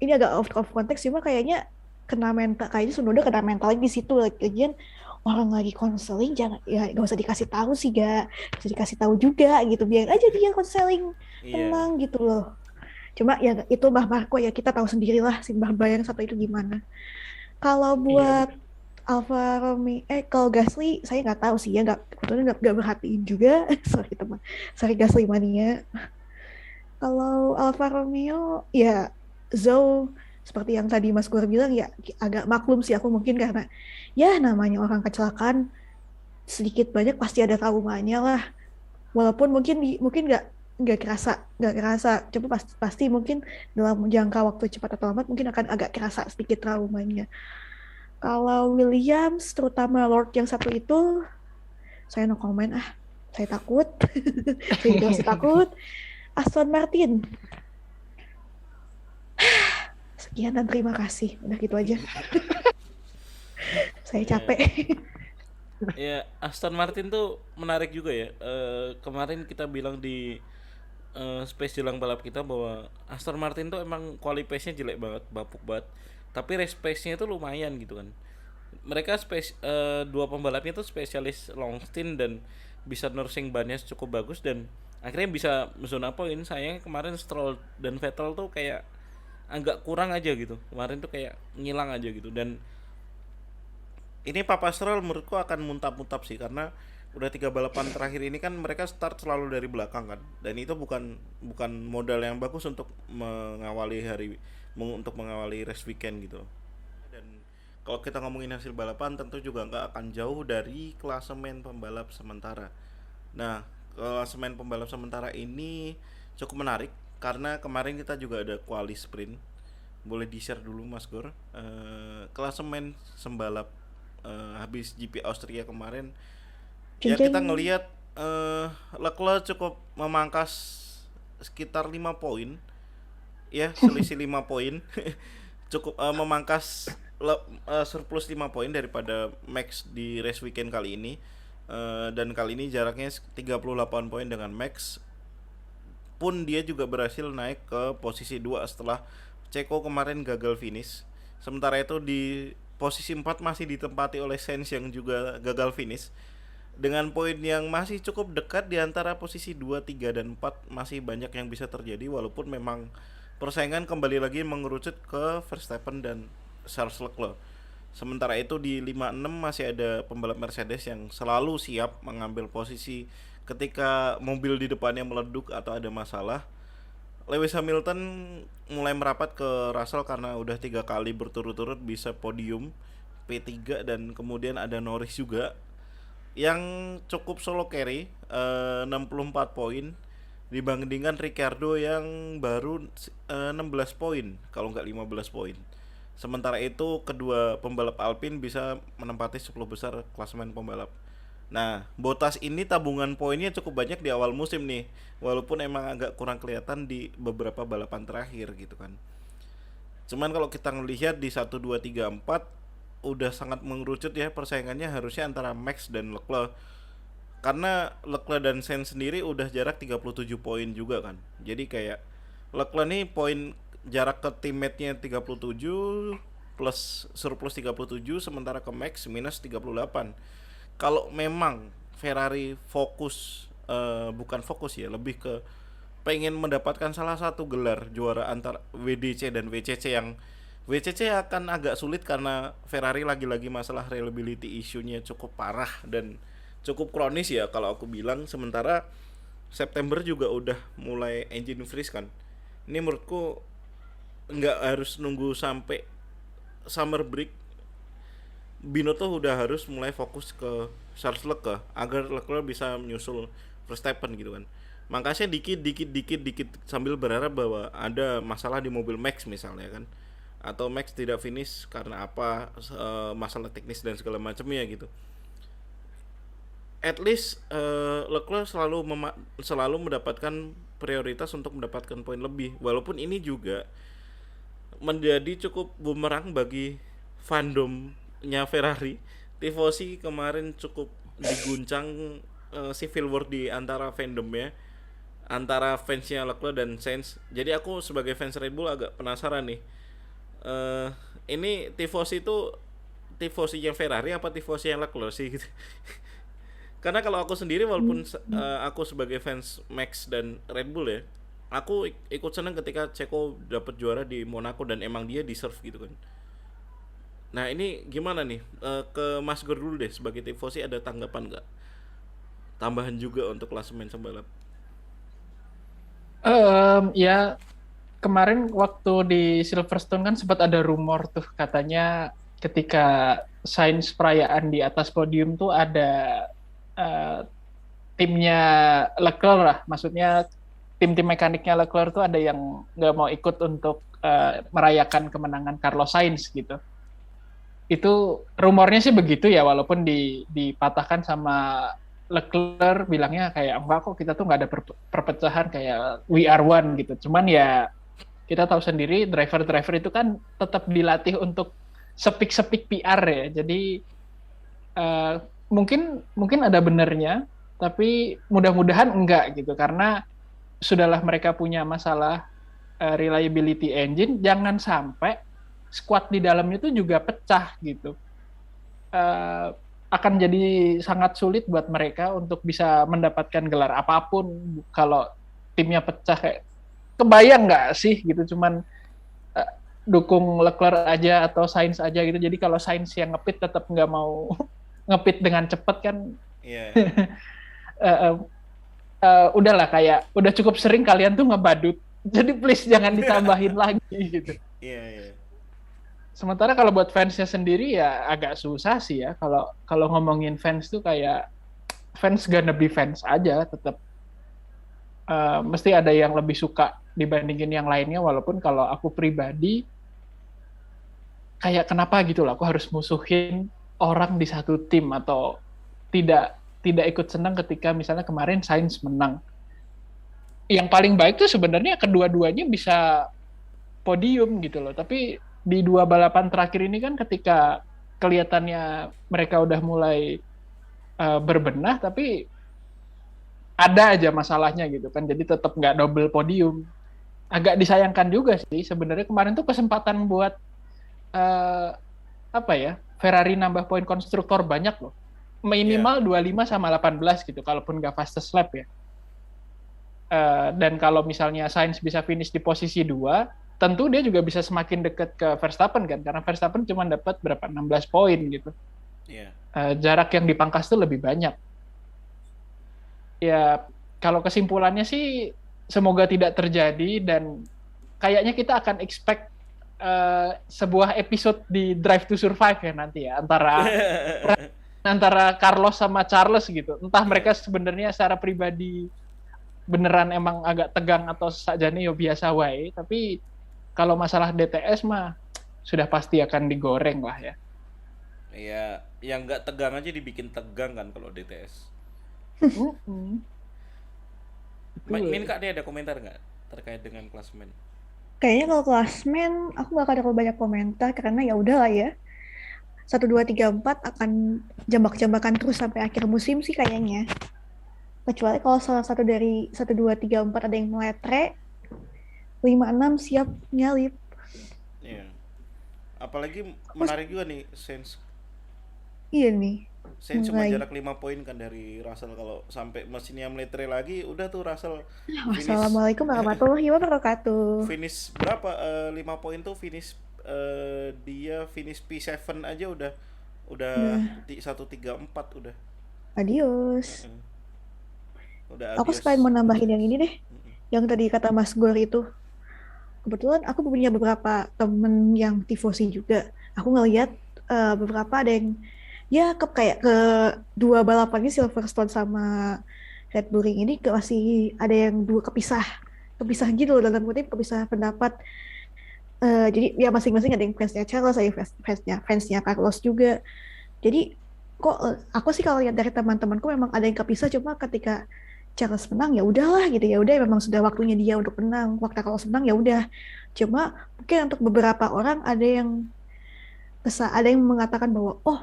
ini agak out of context, cuma kayaknya kena mental, kayaknya Tsunoda kena mental di situ. Lagian orang lagi konseling, jangan ya, gak usah dikasih tahu sih, gak usah dikasih tahu juga gitu, biar aja dia konseling Iya. tenang gitu loh. Cuma ya itu Mbah Marco ya, kita tahu sendirilah si Mbah Bayang satu itu gimana. Kalau Iya, buat Alfa Romeo, kalau Gasly saya nggak tahu sih ya, kebetulan nggak berhatiin juga. Sorry teman, sorry Gasly mania. Kalau Alfa Romeo ya Zhou, seperti yang tadi Mas Gur bilang ya, agak maklum sih aku, mungkin karena ya namanya orang kecelakaan sedikit banyak pasti ada traumanya lah. Walaupun mungkin nggak kerasa, coba pasti mungkin dalam jangka waktu cepat atau lambat mungkin akan agak kerasa sedikit traumanya. Kalau Williams, terutama Lord yang satu itu, saya no comment ah. Saya takut. Saya juga masih takut. Aston Martin. Sekian dan terima kasih. Udah gitu aja. Saya capek. Ya, Aston Martin tuh menarik juga ya. Kemarin kita bilang di space jelang balap kita bahwa Aston Martin tuh emang quali pace-nya jelek banget, bapuk banget. Tapi race pace-nya itu lumayan gitu kan. Mereka dua pembalapnya tuh spesialis long stint dan bisa nursing bannya cukup bagus dan akhirnya bisa zona poin. Sayangnya kemarin Stroll dan Vettel tuh kayak agak kurang aja gitu. Kemarin tuh kayak ngilang aja gitu dan ini Papa Stroll menurutku akan muntap-muntap sih karena udah 3 balapan terakhir ini kan mereka start selalu dari belakang kan dan itu bukan bukan modal yang bagus untuk mengawali race weekend gitu. Dan kalau kita ngomongin hasil balapan tentu juga nggak akan jauh dari klasemen pembalap sementara. Nah, klasemen pembalap sementara ini cukup menarik karena kemarin kita juga ada quali sprint. Boleh di-share dulu Mas Gor. Klasemen sembalap habis GP Austria kemarin. Ya Jeng-jeng. kita ngelihat Leclerc cukup memangkas sekitar 5 poin. Ya, selisih 5 poin. Cukup memangkas surplus 5 poin daripada Max di race weekend kali ini. Dan kali ini jaraknya 38 poin dengan Max. Pun dia juga berhasil naik ke posisi 2 setelah Ceko kemarin gagal finish. Sementara itu di posisi 4 masih ditempati oleh Sainz yang juga gagal finish. Dengan poin yang masih cukup dekat di antara posisi 2, 3, dan 4 masih banyak yang bisa terjadi walaupun memang persaingan kembali lagi mengerucut ke Verstappen dan Charles Leclerc. Sementara itu di 5-6 masih ada pembalap Mercedes yang selalu siap mengambil posisi ketika mobil di depannya meleduk atau ada masalah. Lewis Hamilton mulai merapat ke Russell karena udah 3 kali berturut-turut bisa podium P3 dan kemudian ada Norris juga yang cukup solo carry 64 poin dibandingkan Ricciardo yang baru 16 poin kalau nggak 15 poin. Sementara itu kedua pembalap Alpine bisa menempati 10 besar klasemen pembalap. Nah, Bottas ini tabungan poinnya cukup banyak di awal musim nih, walaupun emang agak kurang kelihatan di beberapa balapan terakhir gitu kan. Cuman kalau kita ngelihat di 1 2 3 4 udah sangat mengerucut ya persaingannya harusnya antara Max dan Leclerc. Karena Leclerc dan Sainz sendiri udah jarak 37 poin juga kan. Jadi kayak Leclerc nih poin jarak ke teammate-nya 37 plus surplus 37 sementara ke Max minus 38. Kalau memang Ferrari fokus bukan fokus ya, lebih ke pengen mendapatkan salah satu gelar juara antar WDC dan WCC yang WCC akan agak sulit karena Ferrari lagi-lagi masalah reliability issue-nya cukup parah dan cukup kronis ya kalau aku bilang. Sementara September juga udah mulai engine freeze kan. Ini menurutku nggak harus nunggu sampai summer break. Binotto udah harus mulai fokus ke Charles Leclerc agar Leclerc bisa menyusul Verstappen gitu kan. Makanya dikit sambil berharap bahwa ada masalah di mobil Max misalnya kan, atau Max tidak finish karena apa, masalah teknis dan segala macamnya gitu. At least Leclerc selalu mendapatkan prioritas untuk mendapatkan poin lebih. Walaupun ini juga menjadi cukup bumerang bagi fandomnya Ferrari. Tifosi kemarin cukup diguncang civil war di antara fandomnya, antara fansnya Leclerc dan Sainz. Jadi aku sebagai fans Red Bull agak penasaran nih. Ini tifosi itu tifosi yang Ferrari apa tifosi yang Leclerc sih gitu. Karena kalau aku sendiri walaupun aku sebagai fans Max dan Red Bull ya, aku ikut senang ketika Ceko dapat juara di Monaco dan emang dia deserve gitu kan. Nah ini gimana nih, ke Mas Gor dulu deh, sebagai tifosi ada tanggapan nggak? Tambahan juga untuk klasemen sembalap. Ya kemarin waktu di Silverstone kan sempat ada rumor tuh katanya ketika Sainz perayaan di atas podium tuh ada timnya Leclerc lah, maksudnya tim-tim mekaniknya Leclerc tuh ada yang nggak mau ikut untuk merayakan kemenangan Carlos Sainz gitu. Itu rumornya sih begitu ya, walaupun dipatahkan sama Leclerc bilangnya kayak enggak kok, kita tuh nggak ada perpecahan, kayak we are one gitu. Cuman ya kita tahu sendiri driver-driver itu kan tetap dilatih untuk sepik-sepik PR ya. Jadi mungkin ada benernya, tapi mudah-mudahan enggak gitu, karena sudahlah mereka punya masalah reliability engine, jangan sampai squad di dalamnya itu juga pecah gitu. Akan jadi sangat sulit buat mereka untuk bisa mendapatkan gelar apapun kalau timnya pecah. Kayak kebayang nggak sih gitu, cuman dukung Leclerc aja atau Sainz aja gitu, jadi kalau Sainz yang ngepit tetap nggak mau ngepit dengan cepat kan. Iya. Udahlah, kayak udah cukup sering kalian tuh ngebadut, jadi please jangan ditambahin lagi gitu. Iya. Sementara kalau buat fansnya sendiri ya agak susah sih ya, kalau ngomongin fans tuh kayak fans gonna be fans aja, tetap mesti ada yang lebih suka dibandingin yang lainnya. Walaupun kalau aku pribadi kayak kenapa gitu loh, aku harus musuhin orang di satu tim, atau tidak ikut senang ketika misalnya kemarin Sainz menang. Yang paling baik tuh sebenarnya kedua-duanya bisa podium gitu loh, tapi di 2 balapan terakhir ini kan ketika kelihatannya mereka udah mulai berbenah, tapi ada aja masalahnya gitu kan, jadi tetap nggak double podium. Agak disayangkan juga sih sebenarnya. Kemarin tuh kesempatan buat Ferrari nambah poin konstruktor banyak loh, minimal 25 sama 18 gitu, kalaupun nggak fastest lap ya. Dan kalau misalnya Sainz bisa finish di posisi 2, tentu dia juga bisa semakin dekat ke Verstappen kan, karena Verstappen cuma dapat 16 poin gitu. Iya. Jarak yang dipangkas tuh lebih banyak. Ya kalau kesimpulannya sih semoga tidak terjadi, dan kayaknya kita akan expect sebuah episode di Drive to Survive ya nanti ya, antara Carlos sama Charles gitu. Entah mereka sebenarnya secara pribadi beneran emang agak tegang atau sakjane yo biasa wae, tapi kalau masalah DTS mah sudah pasti akan digoreng lah ya. Iya, yang nggak tegang aja dibikin tegang kan kalau DTS. Min Kak, dia ada komentar nggak terkait dengan klasemen? Kayaknya kalau klasmen aku nggak akan terlalu banyak komentar karena ya udah lah ya. 1 2 3 4 akan jambak-jambakan terus sampai akhir musim sih kayaknya. Kecuali kalau salah satu dari 1 2 3 4 ada yang meletre, 5 6 siap nyalip. Iya. Apalagi menarik juga nih Sainz. Iya nih. Sainz cuma Mulai. jarak 5 poin kan dari Russell. Kalau sampai mesinnya meletre lagi, udah tuh Russell finish. Wassalamualaikum warahmatullahi wabarakatuh. Finish berapa? 5 poin tuh finish, dia finish P7 aja udah 134 udah. Adios. Udah Aku adios. sekalian mau nambahin yang ini deh. Yang tadi kata Mas Gor itu. Kebetulan aku punya beberapa temen yang tifosi juga. Aku ngeliat beberapa ada yang ya kayak ke 2 balapannya Silverstone sama Red Bull Ring ini masih ada yang 2 kepisah gitu loh, dalam kutip kepisah pendapat. Jadi ya masing-masing ada yang fansnya Charles, ada yang fansnya Carlos juga. Jadi kok aku sih kalau lihat dari teman-temanku memang ada yang kepisah, cuma ketika Charles menang ya udahlah gitu, ya udah memang sudah waktunya dia untuk menang, waktu Carlos menang ya udah. Cuma mungkin untuk beberapa orang ada yang mengatakan bahwa oh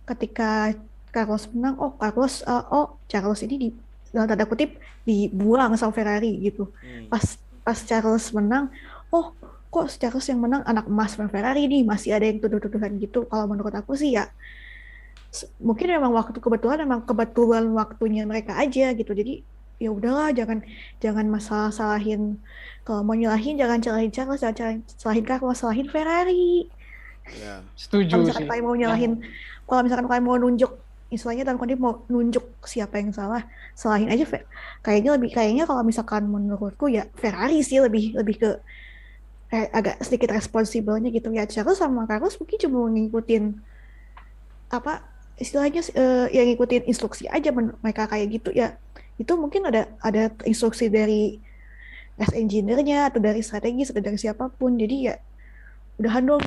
ketika Carlos menang, oh Charles ini dalam tanda kutip dibuang sama Ferrari gitu. Hmm. Pas pas Charles menang, oh kok Charles yang menang anak emas sama Ferrari nih, masih ada yang tuduh-tuduhan gitu. Kalau menurut aku sih ya mungkin memang kebetulan waktunya mereka aja gitu. Jadi ya udahlah, jangan jangan masalah salahin, kalau mau nyalahin jangan salahin Charles, jangan salahin Carlos, salahin Ferrari. Ya. Kalau Setuju misalkan sih. kalian mau nyalahin, kalau misalkan kalian mau nunjuk, istilahnya dalam kondisi mau nunjuk siapa yang salah, salahin aja. Kayaknya kalau misalkan menurutku ya Ferrari sih lebih lebih ke agak sedikit responsibelnya gitu ya. Charles sama Carlos mungkin cuma ngikutin apa istilahnya, yang ngikutin instruksi aja, mereka kayak gitu ya. Itu mungkin ada instruksi dari engineer-nya atau dari strategis atau dari siapapun. Jadi ya udahan dong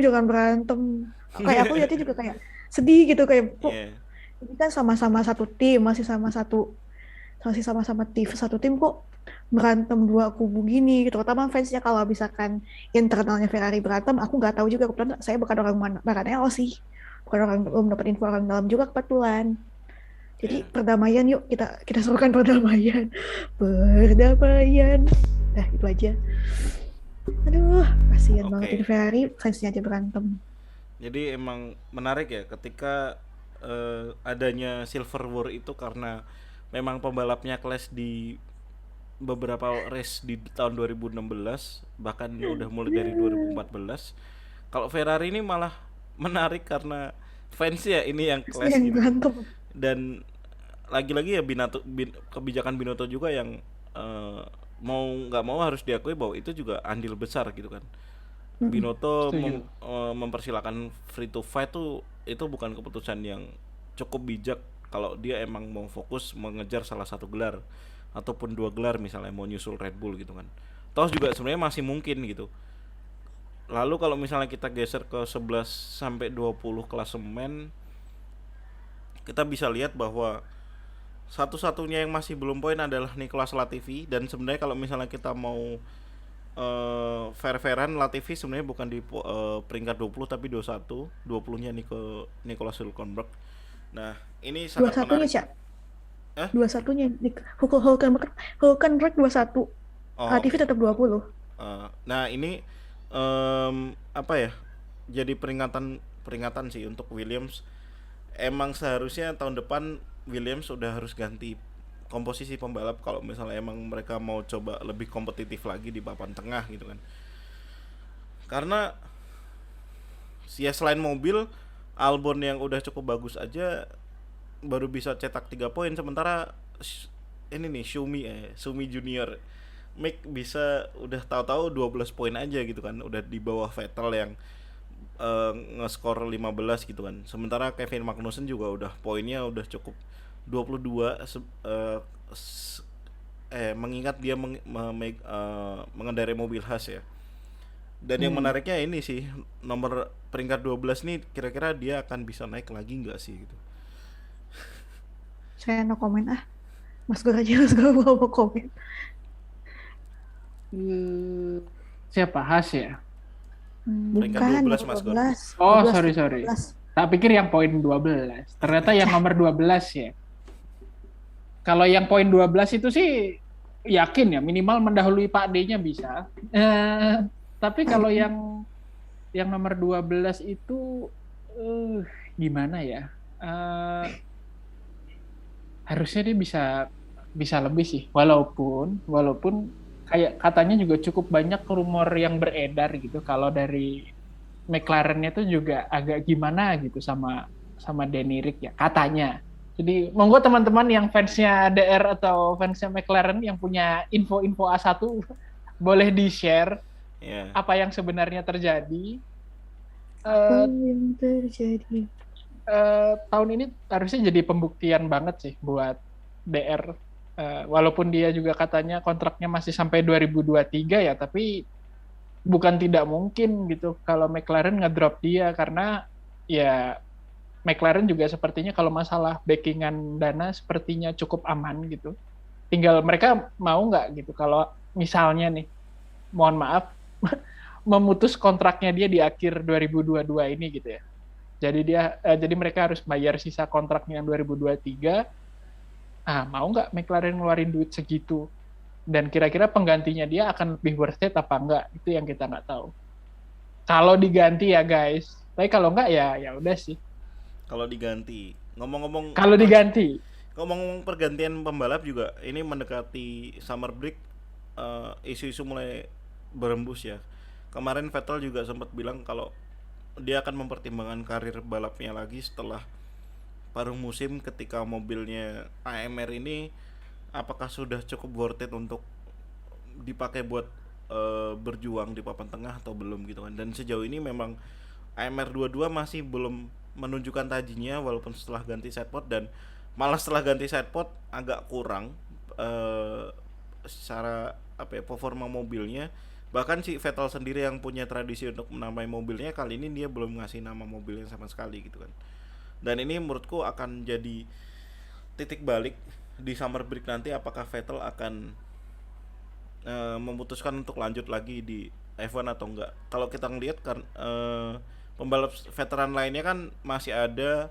jangan berantem. Kayak aku lihatnya juga kayak sedih gitu, kayak kok Iya. ini kan sama-sama satu tim, masih sama-sama tim satu tim, kok berantem dua kubu gini, terutama fansnya. Kalau misalkan internalnya Ferrari berantem, aku nggak tahu juga, kebetulan saya bukan orang Maranello sih, bukan orang, belum dapat info orang dalam juga kebetulan. Jadi Iya. perdamaian, yuk kita serukan perdamaian. Perdamaian, nah itu aja. Aduh, kasihan banget Oke. ini Ferrari, fansnya aja berantem. Jadi emang menarik ya ketika adanya Silver War itu karena memang pembalapnya clash di beberapa race di tahun 2016, bahkan udah mulai dari 2014. Kalau Ferrari ini malah menarik karena fans ya ini yang Fansnya clash yang gitu kan. berantem. Dan lagi-lagi ya kebijakan Binotto juga yang eh, mau nggak mau harus diakui bahwa itu juga andil besar gitu kan. Mm-mm. Binotto Setuju. mempersilahkan free to fight tuh itu bukan keputusan yang cukup bijak kalau dia emang mau fokus mengejar salah satu gelar ataupun dua gelar, misalnya mau nyusul Red Bull gitu kan. Toh juga sebenarnya masih mungkin gitu. Lalu kalau misalnya kita geser ke 11 sampai 20 klasemen, kita bisa lihat bahwa satu-satunya yang masih belum poin adalah Nicolas Latifi. Dan sebenarnya kalau misalnya kita mau fair-fairan, Latifi sebenarnya bukan di peringkat 20 tapi 21, 20-nya Nicolas Hülkenberg. Nah, ini Dua sangat satunya menarik. Cak, Eh? dua satunya Hulkenberg 21, Oh, TV oke. tetap 20. Nah, ini apa ya? Jadi peringatan peringatan sih untuk Williams. Emang seharusnya tahun depan Williams sudah harus ganti komposisi pembalap kalau misalnya emang mereka mau coba lebih kompetitif lagi di papan tengah gitu kan. Karena ya selain mobil, Albon yang udah cukup bagus aja baru bisa cetak 3 poin, sementara ini nih Sumi Junior Mick bisa udah tahu-tahu 12 poin aja gitu kan, udah di bawah Vettel yang ngeskor 15 gitu kan. Sementara Kevin Magnussen juga udah poinnya udah cukup 22, mengingat dia mengendarai mobil khas ya. Dan yang menariknya ini sih, nomor peringkat 12 nih kira-kira dia akan bisa naik lagi nggak sih gitu. Saya no komen ah. Mas Gur aja, Mas Gur mau komen. Siapa? Has ya? Peringkat Bukan, 12 nomor Mas Gur. 12. Oh, 12, sorry. 12. Tak pikir yang poin 12. Ternyata yang nomor 12 ya. Kalau yang poin 12 itu sih yakin ya, minimal mendahului Pak D-nya bisa. Tapi kalau yang nomor 12 itu gimana ya? Harusnya dia bisa lebih sih. Walaupun kayak katanya juga cukup banyak rumor yang beredar gitu kalau dari McLaren-nya tuh juga agak gimana gitu sama Danny Rick ya katanya. Jadi monggo teman-teman yang fansnya DR atau fansnya McLaren yang punya info-info A1 boleh di-share Ya. apa yang sebenarnya terjadi. Apa yang terjadi? Tahun ini harusnya jadi pembuktian banget sih buat DR. Walaupun dia juga katanya kontraknya masih sampai 2023 ya, tapi bukan tidak mungkin gitu kalau McLaren ngedrop dia, karena ya McLaren juga sepertinya kalau masalah backingan dana sepertinya cukup aman gitu. tinggal mereka mau nggak gitu kalau misalnya nih, mohon maaf, memutus kontraknya dia di akhir 2022 ini gitu ya. Jadi mereka harus bayar sisa kontraknya yang 2023. Mau nggak McLaren ngeluarin duit segitu? Dan kira-kira penggantinya dia akan lebih worth it apa enggak? Itu yang kita nggak tahu. Kalau diganti ya guys. Tapi kalau enggak ya udah sih. Kalau diganti, ngomong-ngomong Kalau diganti, ngomong-ngomong pergantian pembalap juga, ini mendekati summer break, isu-isu mulai berembus ya. Kemarin Vettel juga sempat bilang kalau dia akan mempertimbangkan karir balapnya lagi setelah paruh musim ketika mobilnya AMR ini apakah sudah cukup worth it untuk dipakai buat berjuang di papan tengah atau belum gitu kan. Dan sejauh ini memang AMR 22 masih belum menunjukkan tajinya walaupun setelah ganti sidepod, dan malah setelah ganti sidepod agak kurang secara performa mobilnya. Bahkan si Vettel sendiri yang punya tradisi untuk menamai mobilnya, kali ini dia belum ngasih nama mobilnya sama sekali gitu kan. Dan ini menurutku akan jadi titik balik di summer break nanti, apakah Vettel akan memutuskan untuk lanjut lagi di F1 atau enggak. Kalau kita ngelihat kan pembalap veteran lainnya kan masih ada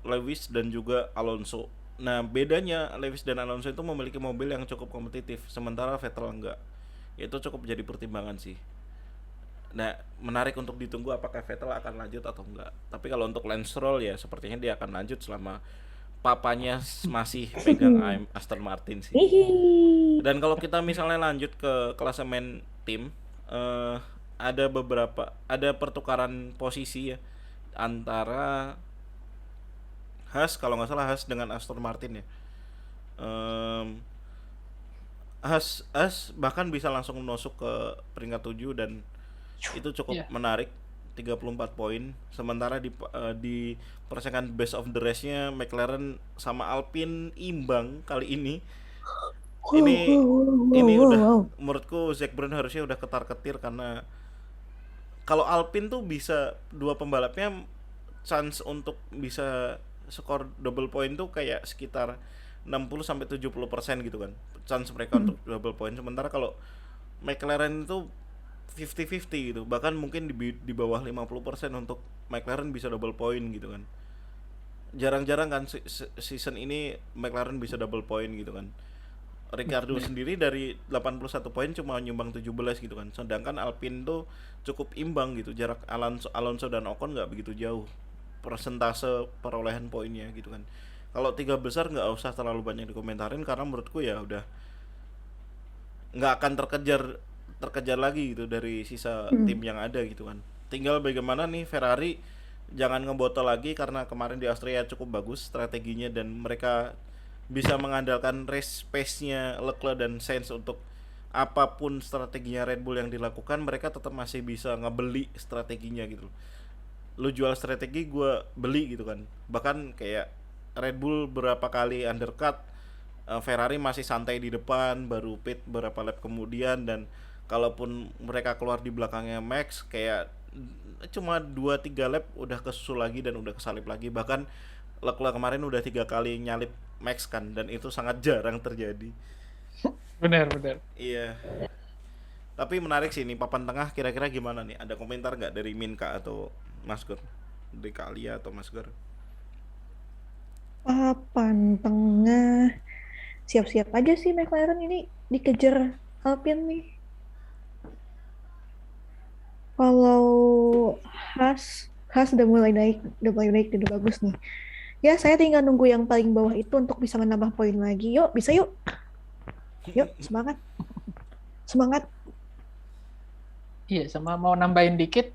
Lewis dan juga Alonso. Nah, bedanya Lewis dan Alonso itu memiliki mobil yang cukup kompetitif, sementara Vettel enggak. Itu cukup jadi pertimbangan sih. Nah, menarik untuk ditunggu apakah Vettel akan lanjut atau enggak. Tapi kalau untuk Lance Stroll ya sepertinya dia akan lanjut selama papanya masih pegang Aston Martin sih. Hihi. Dan kalau kita misalnya lanjut ke klasemen tim, ada pertukaran posisi ya antara Haas, kalau nggak salah Haas dengan Aston Martin ya. Haas bahkan bisa langsung masuk ke peringkat 7 dan itu cukup menarik, 34 poin. Sementara di persaingan best of the race-nya McLaren sama Alpine imbang kali ini. Ini udah menurutku Zac Brown harusnya udah ketar-ketir, karena kalau Alpine tuh bisa dua pembalapnya chance untuk bisa skor double point tuh kayak sekitar 60-70% gitu kan chance mereka untuk double point. Sementara kalau McLaren itu 50-50 gitu, bahkan mungkin di bawah 50% untuk McLaren bisa double point gitu kan. Jarang-jarang kan season ini McLaren bisa double point gitu kan. Ricardo sendiri dari 81 poin cuma nyumbang 17 gitu kan. Sedangkan Alpine tuh cukup imbang gitu. Jarak Alonso dan Ocon nggak begitu jauh persentase perolehan poinnya gitu kan. Kalau tiga besar nggak usah terlalu banyak dikomentarin, karena menurutku ya udah nggak akan terkejar lagi gitu dari sisa tim yang ada gitu kan. Tinggal bagaimana nih Ferrari jangan ngebotol lagi, karena kemarin di Austria cukup bagus strateginya dan mereka bisa mengandalkan race pace-nya Leclerc dan Sainz untuk apapun strateginya Red Bull yang dilakukan, mereka tetap masih bisa ngebeli strateginya gitu. Lu jual strategi, gue beli gitu kan. Bahkan kayak Red Bull berapa kali undercut, Ferrari masih santai di depan, baru pit berapa lap kemudian, dan kalaupun mereka keluar di belakangnya Max kayak cuma 2-3 lap udah kesusul lagi dan udah kesalip lagi. Bahkan Leclerc kemarin udah 3 kali nyalip Max kan, dan itu sangat jarang terjadi. benar. Iya. Tapi menarik sih nih papan tengah, kira-kira gimana nih? Ada komentar nggak dari Minka atau Mas Gur? Dari Kalia atau Mas Gur? Papan tengah. Siap-siap aja sih McLaren ini dikejar Alpine nih. Kalau Haas udah mulai naik dan udah bagus nih. Ya, saya tinggal nunggu yang paling bawah itu untuk bisa menambah poin lagi. Yuk, bisa yuk. Yuk, semangat. Semangat. Iya, sama mau nambahin dikit,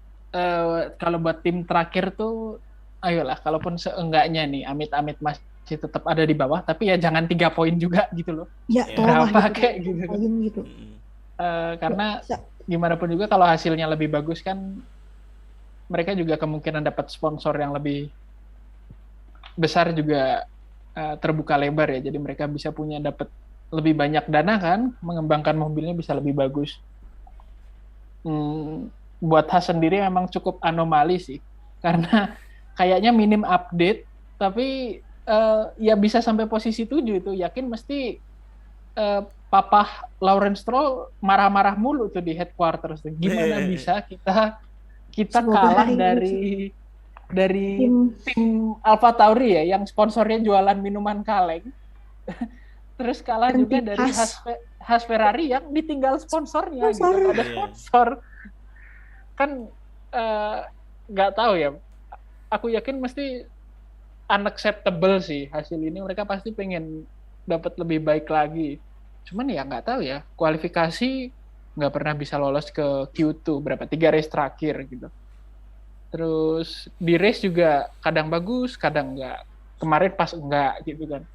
kalau buat tim terakhir tuh, ayolah, kalaupun seenggaknya nih, amit-amit masih tetap ada di bawah, tapi ya jangan 3 poin juga gitu loh. Ya, Berapa tolonglah kayak gitu. gitu. Karena gimana pun juga kalau hasilnya lebih bagus kan, mereka juga kemungkinan dapat sponsor yang lebih besar juga terbuka lebar ya. Jadi mereka bisa dapat lebih banyak dana kan, mengembangkan mobilnya bisa lebih bagus. Buat Haas sendiri memang cukup anomali sih, karena kayaknya minim update, tapi ya bisa sampai posisi 7 itu, yakin mesti Papa Lawrence Stroll marah-marah mulu tuh di headquarters tuh. Gimana bisa kita Semoga kalah hari dari Tim tim AlphaTauri ya yang sponsornya jualan minuman kaleng. Terus kalah Dan juga tim dari Haas Ferrari yang ditinggal sponsornya gitu. Sponsor. Nggak ada Iya. sponsor. Kan nggak tahu ya. Aku yakin mesti unacceptable sih hasil ini. Mereka pasti pengen dapat lebih baik lagi. Cuman ya nggak tahu ya. Kualifikasi nggak pernah bisa lolos ke Q2 berapa 3 race terakhir gitu. Terus di race juga kadang bagus, kadang enggak. Kemarin pas enggak gitu kan.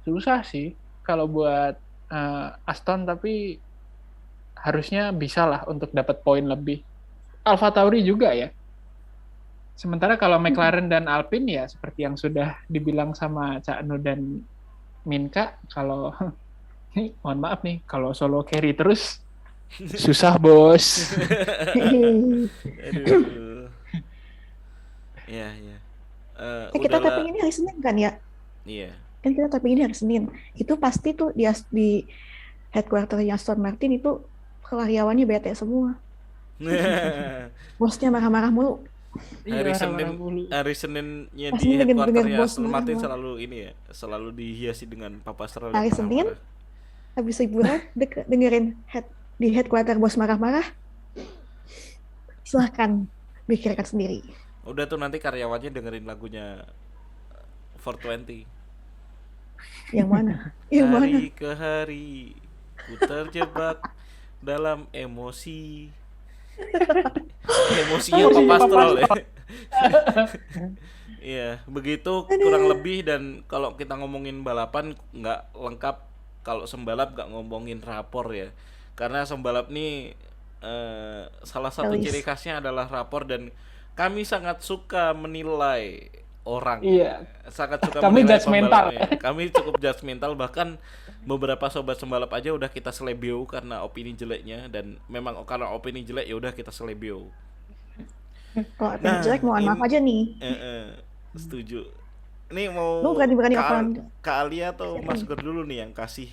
Susah sih kalau buat Aston, tapi harusnya bisa lah untuk dapat poin lebih. AlphaTauri juga ya. Sementara kalau McLaren dan Alpine ya seperti yang sudah dibilang sama Cak Nu dan Minka, kalau ini mohon maaf nih, kalau solo carry terus susah bos. Aduh. Iya, iya. kita Udahlah. taping ini hari Senin kan ya? Iya. Kan kita taping ini hari Senin. Itu pasti tuh di headquarter-nya Aston Martin itu karyawannya bete semua. Bosnya marah-marah mulu. hari Iya, Senin marah-marah mulu. hari Seninnya Pasti di dengar headquarternya bos Aston Martin marah-marah. selalu ini ya, selalu dihiasi dengan Papa Stroll Hari yang Senin? marah-marah. Habis liburan dengerin di headquarter bos marah-marah. Silahkan pikirkan sendiri. Udah tuh nanti karyawannya dengerin lagunya 420. Yang mana? Yang mana? Hari ke hari ku terjebak dalam emosi. Emosinya Emosinya Papa Papa Stroll ya. Stroll. Iya, begitu kurang lebih. Dan kalau kita ngomongin balapan nggak lengkap kalau sembalap nggak ngomongin rapor ya. Karena sembalap nih salah satu Elis. ciri khasnya adalah rapor, dan kami sangat suka menilai orang. Iya. Sangat suka Kami menilai judgmental. pembalapnya. Kami cukup judgmental, bahkan beberapa sobat sembalap aja udah kita selebio karena opini jeleknya, dan memang karena opini jelek ya udah kita selebio. Kalau apa Nah, jelek mohon maaf aja nih. Setuju. Ini mau Lu berani-berani Kak, apaan? Kak Alia atau Mas Gur dulu nih yang kasih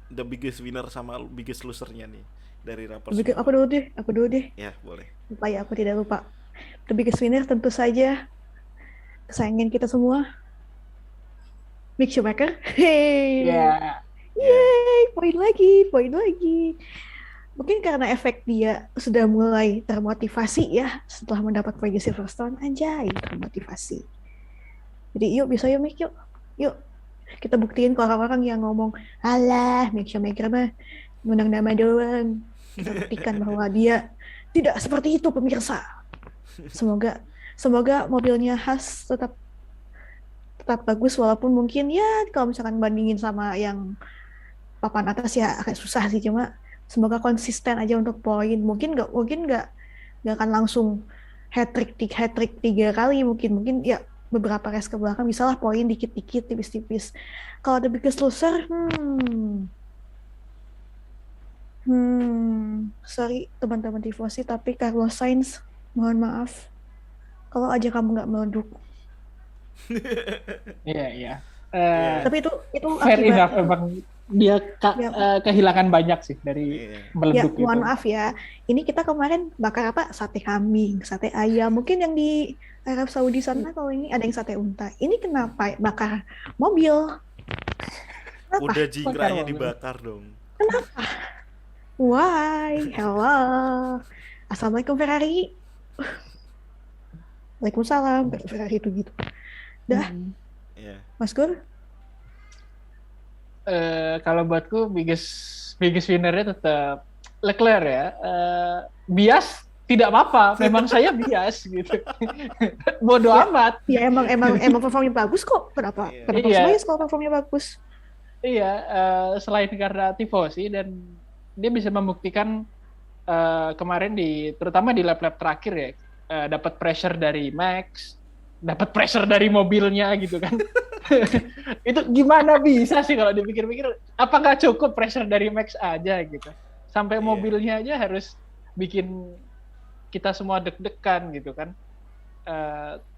the biggest winner sama biggest losernya nih dari rapor semua. Aku dulu deh. Ya, boleh. Supaya aku tidak lupa. The biggest winner tentu saja kesayangan kita semua, Mick Schumacher. Hey, Ya. yeay, poin lagi. Mungkin karena efek dia sudah mulai termotivasi ya setelah mendapat poin di Silverstone, anjay, termotivasi. Jadi yuk Mick, yuk kita buktiin ke orang-orang yang ngomong, alah Mick Schumacher mah menang nama doang. Kita buktikan bahwa dia tidak seperti itu, pemirsa. Semoga mobilnya Haas tetap bagus, walaupun mungkin ya kalau misalkan bandingin sama yang papan atas ya agak susah sih, cuma semoga konsisten aja untuk poin. Mungkin nggak akan langsung hat trick 3 kali, mungkin ya beberapa race ke belakang bisalah poin dikit-dikit, tipis-tipis. Kalau the biggest loser, sorry teman-teman tifosi, tapi Carlos Sainz, mohon maaf kalau aja kamu nggak meleduk. Iya. Tapi itu Fair akibat enough, emang dia kehilangan banyak sih dari Iya. ya, meleduk mohon itu. maaf ya. Ini kita kemarin bakar apa? Sate kambing, sate ayam. Mungkin yang di Arab Saudi sana kalau ini ada yang sate unta. Ini kenapa bakar mobil? Kenapa? Udah jingkranya Bakar mobil. dibakar dong. Why? Hello. Assalamualaikum Ferrari. Waalaikumsalam. Ferrari itu gitu. Dah, Iya. Mas Gur. Kalau buatku biggest winner-nya tetap Leclerc ya. Bias tidak apa-apa, memang saya bias gitu. Bodoh Ya. amat. Ya emang performnya bagus kok. Kenapa? Iya. Kenapa Iya. harus bias kalau performnya bagus? Iya, selain karena tifosi, dan dia bisa membuktikan kemarin terutama di lap-lap terakhir ya, dapat pressure dari Max, dapat pressure dari mobilnya gitu kan. Itu gimana bisa sih kalau dipikir-pikir, apa nggak cukup pressure dari Max aja gitu, sampai Iya. mobilnya aja harus bikin kita semua deg-degan gitu kan.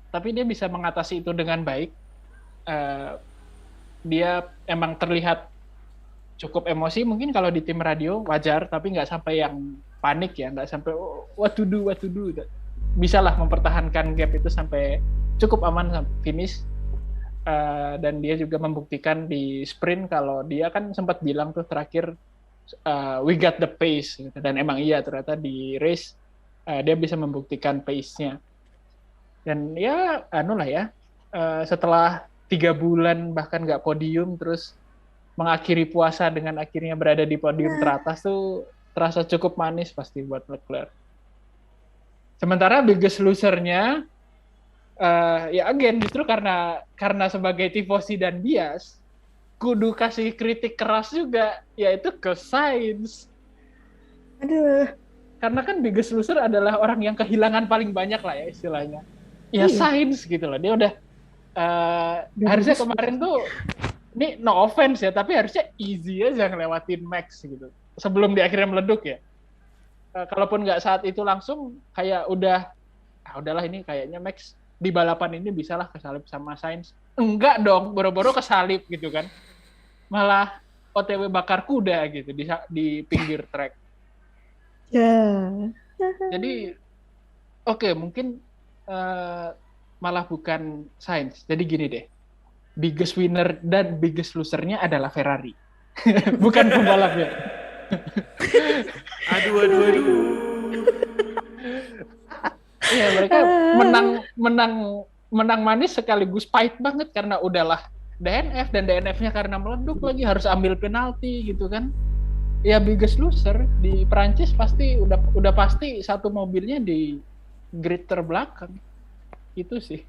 Tapi dia bisa mengatasi itu dengan baik. eh, dia emang terlihat cukup emosi, mungkin kalau di tim radio wajar, tapi nggak sampai yang panik ya, nggak sampai oh, what to do. Bisa lah mempertahankan gap itu sampai cukup aman sampai finish. Dan dia juga membuktikan di sprint kalau dia kan sempat bilang tuh terakhir we got the pace gitu. Dan emang iya ternyata di race dia bisa membuktikan pace-nya. Dan ya setelah 3 bulan bahkan nggak podium, terus mengakhiri puasa dengan akhirnya berada di podium teratas tuh terasa cukup manis pasti buat Leclerc. Sementara biggest loser-nya ya again justru karena sebagai tifosi dan bias kudu kasih kritik keras juga, yaitu ke Sainz. Aduh. Karena kan biggest loser adalah orang yang kehilangan paling banyak lah ya istilahnya. Ya Sainz gitu loh. Dia udah harusnya kemarin tuh, ini no offense ya, tapi harusnya easy aja ngelewatin Max gitu. Sebelum dia akhirnya meleduk ya. Kalaupun nggak saat itu langsung, kayak udahlah ini kayaknya Max di balapan ini bisalah kesalip sama Sainz. Enggak dong, boro-boro kesalip gitu kan. Malah OTW bakar kuda gitu di pinggir track. Ya. Jadi oke, mungkin malah bukan Sainz. Jadi gini deh. Biggest winner dan biggest loser-nya adalah Ferrari. Bukan pembalapnya. Aduh. Iya, mereka menang manis sekaligus pahit banget karena udahlah DNF, dan DNF-nya karena meleduk lagi harus ambil penalti gitu kan. Ya biggest loser di Prancis pasti udah pasti satu mobilnya di grid terbelakang. Itu sih.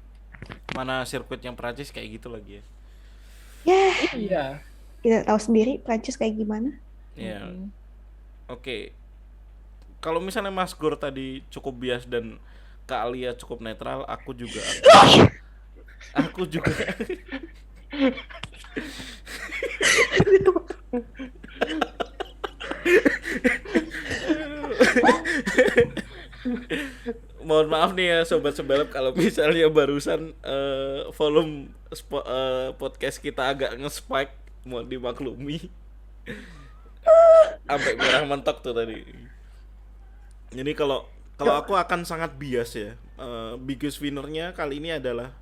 Mana sirkuit yang Prancis kayak gitu lagi ya. Ya, Iya. kita tahu sendiri Prancis kayak gimana. Ya. Oke. Kalau misalnya Mas Gor tadi cukup bias dan Kak Alia cukup netral, aku juga mohon maaf nih ya sobat sebalap kalau misalnya barusan volume podcast kita agak nge-spike, mohon dimaklumi. Sampai merah mentok tuh tadi. Jadi kalau aku akan sangat bias ya. Biggest winner-nya kali ini adalah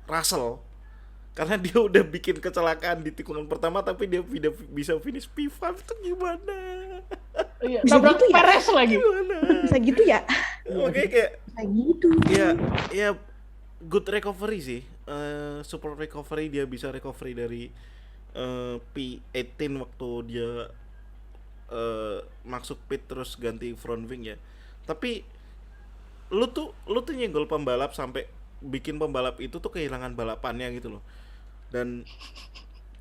Russell. Karena dia udah bikin kecelakaan di tikungan pertama tapi dia bisa finish P5, itu gimana? Iya, Bisa tabrak gitu ya? Perez lagi. Gimana? Bisa gitu ya? Oke, kayak Bisa gitu. ya good recovery sih. Super recovery, dia bisa recovery dari P18 waktu dia masuk pit terus ganti front wing ya. Tapi lu tuh nyenggol pembalap sampai bikin pembalap itu tuh kehilangan balapannya gitu loh. Dan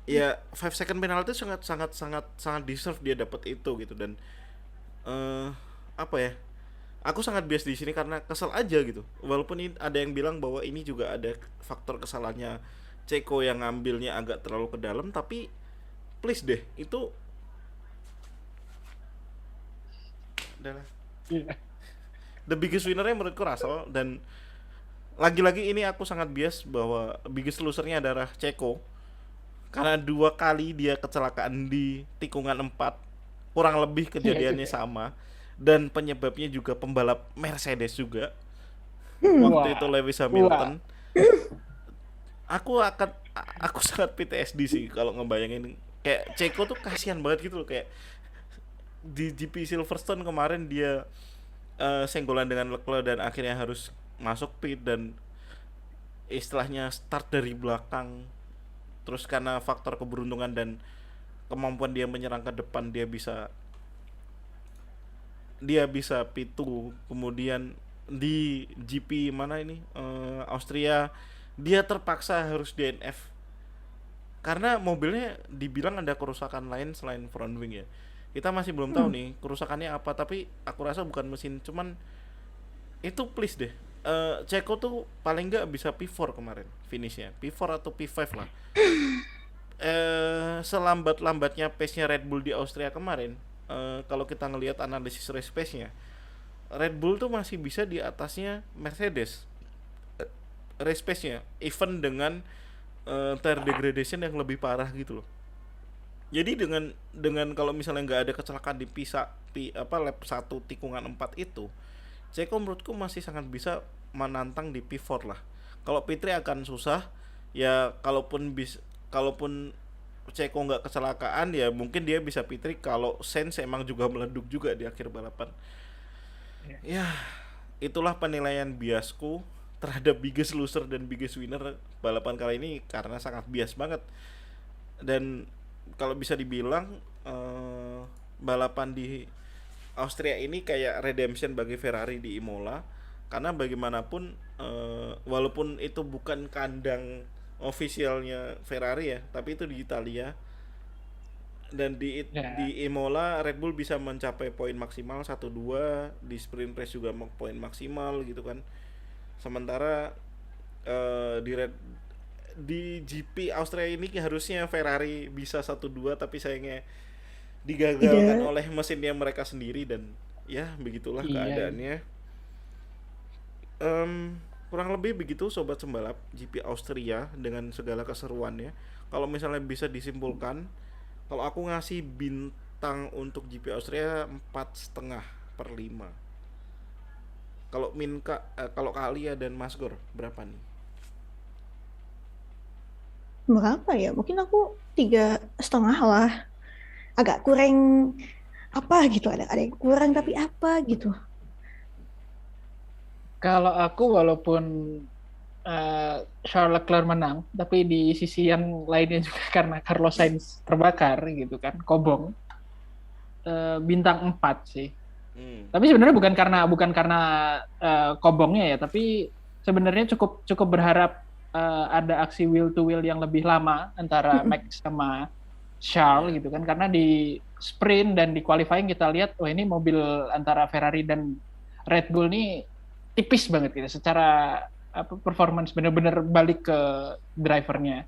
ya 5 second penalty sangat deserve dia dapat itu gitu. Dan apa ya? Aku sangat bias di sini karena kesel aja gitu. Walaupun ada yang bilang bahwa ini juga ada faktor kesalahannya Ceko yang ngambilnya agak terlalu ke dalam, tapi please deh, itu adalah the biggest winner-nya menurutku Russell. Dan lagi-lagi ini aku sangat bias bahwa biggest loser-nya adalah Ceko karena 2 kali dia kecelakaan di tikungan 4, kurang lebih kejadiannya sama, dan penyebabnya juga pembalap Mercedes juga. Waktu itu Lewis Hamilton. Aku sangat PTSD sih kalau ngebayangin kayak Ceko tuh kasihan banget gitu loh, kayak di GP Silverstone kemarin dia senggolan dengan Leclerc dan akhirnya harus masuk pit dan istilahnya start dari belakang. Terus karena faktor keberuntungan dan kemampuan dia menyerang ke depan, dia bisa P2. Kemudian di GP mana ini Austria dia terpaksa harus DNF karena mobilnya dibilang ada kerusakan lain selain front wing ya. Kita masih belum tahu nih kerusakannya apa, tapi aku rasa bukan mesin. Cuman itu please deh, Ceko tuh paling nggak bisa P4 kemarin finishnya, P4 atau P5 lah. Selambat-lambatnya pace-nya Red Bull di Austria kemarin, kalau kita ngelihat analisis race pace-nya, Red Bull tuh masih bisa di atasnya Mercedes race pace-nya, even dengan tire degradation yang lebih parah gitu loh. Jadi dengan kalau misalnya nggak ada kecelakaan di lap 1 tikungan 4 itu, Ceko menurutku masih sangat bisa menantang di P4 lah. Kalau P3 akan susah. Ya kalaupun Ceko nggak kecelakaan ya mungkin dia bisa P3 kalau Sainz emang juga meleduk juga di akhir balapan. Ya, itulah penilaian biasku terhadap Biggest Loser dan Biggest Winner balapan kali ini karena sangat bias banget. Dan kalau bisa dibilang balapan di Austria ini kayak redemption bagi Ferrari di Imola, karena bagaimanapun walaupun itu bukan kandang ofisialnya Ferrari ya, tapi itu di Italia, dan di Imola Red Bull bisa mencapai poin maksimal 1-2, di sprint race juga poin maksimal gitu kan. Sementara di GP Austria ini harusnya Ferrari bisa 1-2, tapi sayangnya digagalkan oleh mesinnya mereka sendiri, dan ya begitulah keadaannya. Kurang lebih begitu sobat sembalap GP Austria dengan segala keseruannya. Kalau misalnya bisa disimpulkan, kalau aku ngasih bintang untuk GP Austria 4,5/5. Kalau Kalia dan Mas Gor berapa nih? Berapa ya? Mungkin aku 3,5 lah. Agak kurang apa gitu, ada yang kurang tapi apa gitu. Kalau aku walaupun Charles Leclerc menang, tapi di sisi yang lainnya juga karena Carlos Sainz terbakar gitu kan, kobong, bintang 4 sih. Tapi sebenarnya bukan karena kobongnya ya, tapi sebenarnya cukup berharap ada aksi wheel to wheel yang lebih lama antara Max sama Charles gitu kan, karena di sprint dan di qualifying kita lihat ini mobil antara Ferrari dan Red Bull nih tipis banget gitu secara performance, bener-bener balik ke drivernya.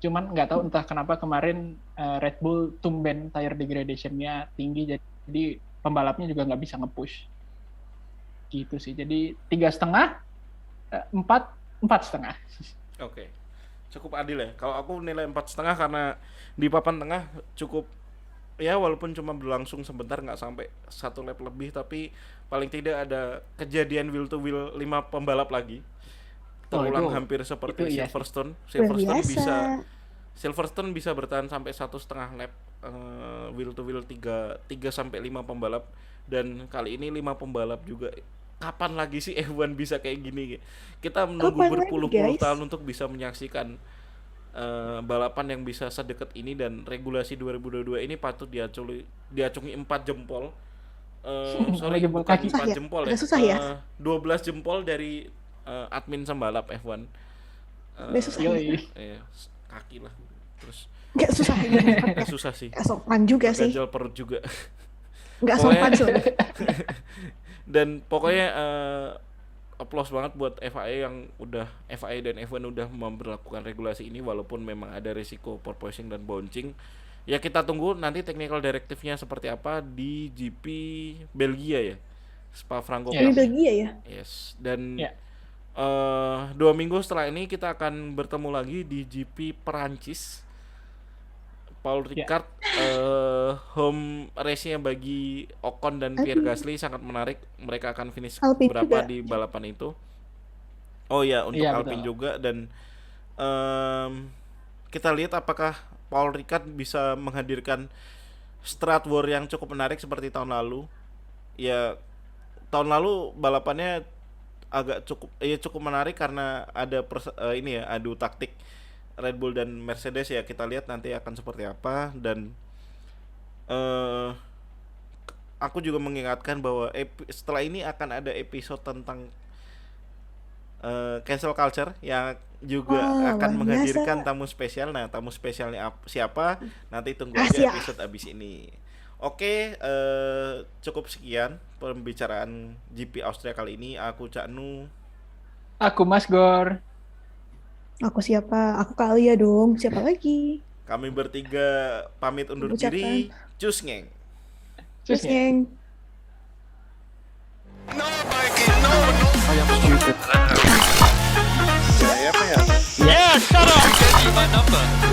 Cuman nggak tahu entah kenapa kemarin Red Bull tumben tire degradation-nya tinggi, jadi pembalapnya juga nggak bisa nge-push gitu sih. Jadi 3,5, 4,5. Oke. Cukup adil ya. Kalau aku nilai 4,5 karena di papan tengah cukup ya, walaupun cuma berlangsung sebentar, nggak sampai 1 lap lebih, tapi paling tidak ada kejadian wheel to wheel 5 pembalap lagi terulang hampir seperti Silverstone. Silverstone bisa bertahan sampai 1,5 lap wheel to wheel 3 sampai 5 pembalap, dan kali ini 5 pembalap juga. Kapan lagi sih F1 bisa kayak gini? Kita menunggu berpuluh-puluh tahun untuk bisa menyaksikan balapan yang bisa sedekat ini, dan regulasi 2022 ini patut diacungi 4 jempol. Sorry, bukan 4 jempol ya. 12 jempol dari admin sembalap F1. Susah ya. Kaki lah. Terus nggak susah. Nggak susah sih. Nggak sopan juga sih. Ganjal perut juga. Nggak sopan sih. Dan pokoknya applause banget buat FIA dan F1 udah memberlakukan regulasi ini, walaupun memang ada risiko porpoising dan bouncing. Ya kita tunggu nanti technical directive-nya seperti apa di GP Belgia ya, Spa-Francorchamps. Belgia ya. Yes. Dan 2 minggu setelah ini kita akan bertemu lagi di GP Perancis. Paul Ricard home race-nya bagi Ocon dan Pierre Gasly sangat menarik. Mereka akan finish Alpine berapa juga di balapan itu. Oh ya, untuk Alpine betul juga. Dan kita lihat apakah Paul Ricard bisa menghadirkan strat war yang cukup menarik seperti tahun lalu. Ya, tahun lalu balapannya agak cukup menarik karena ada adu taktik Red Bull dan Mercedes ya. Kita lihat nanti akan seperti apa. Dan aku juga mengingatkan bahwa setelah ini akan ada episode tentang cancel culture yang juga akan menghadirkan tamu spesial. Nah, tamu spesialnya siapa? Nanti tunggu aja episode abis ini. Oke, cukup sekian pembicaraan GP Austria kali ini. Aku Cak Nu. Aku Mas Gor. Aku siapa? Aku Kalia dong. Siapa lagi? Kami bertiga pamit undur diri. Cus ngeng. Cus ngeng. No, Mikey, no. I am stupid. Saya apa ya? Yeah, shut up. number.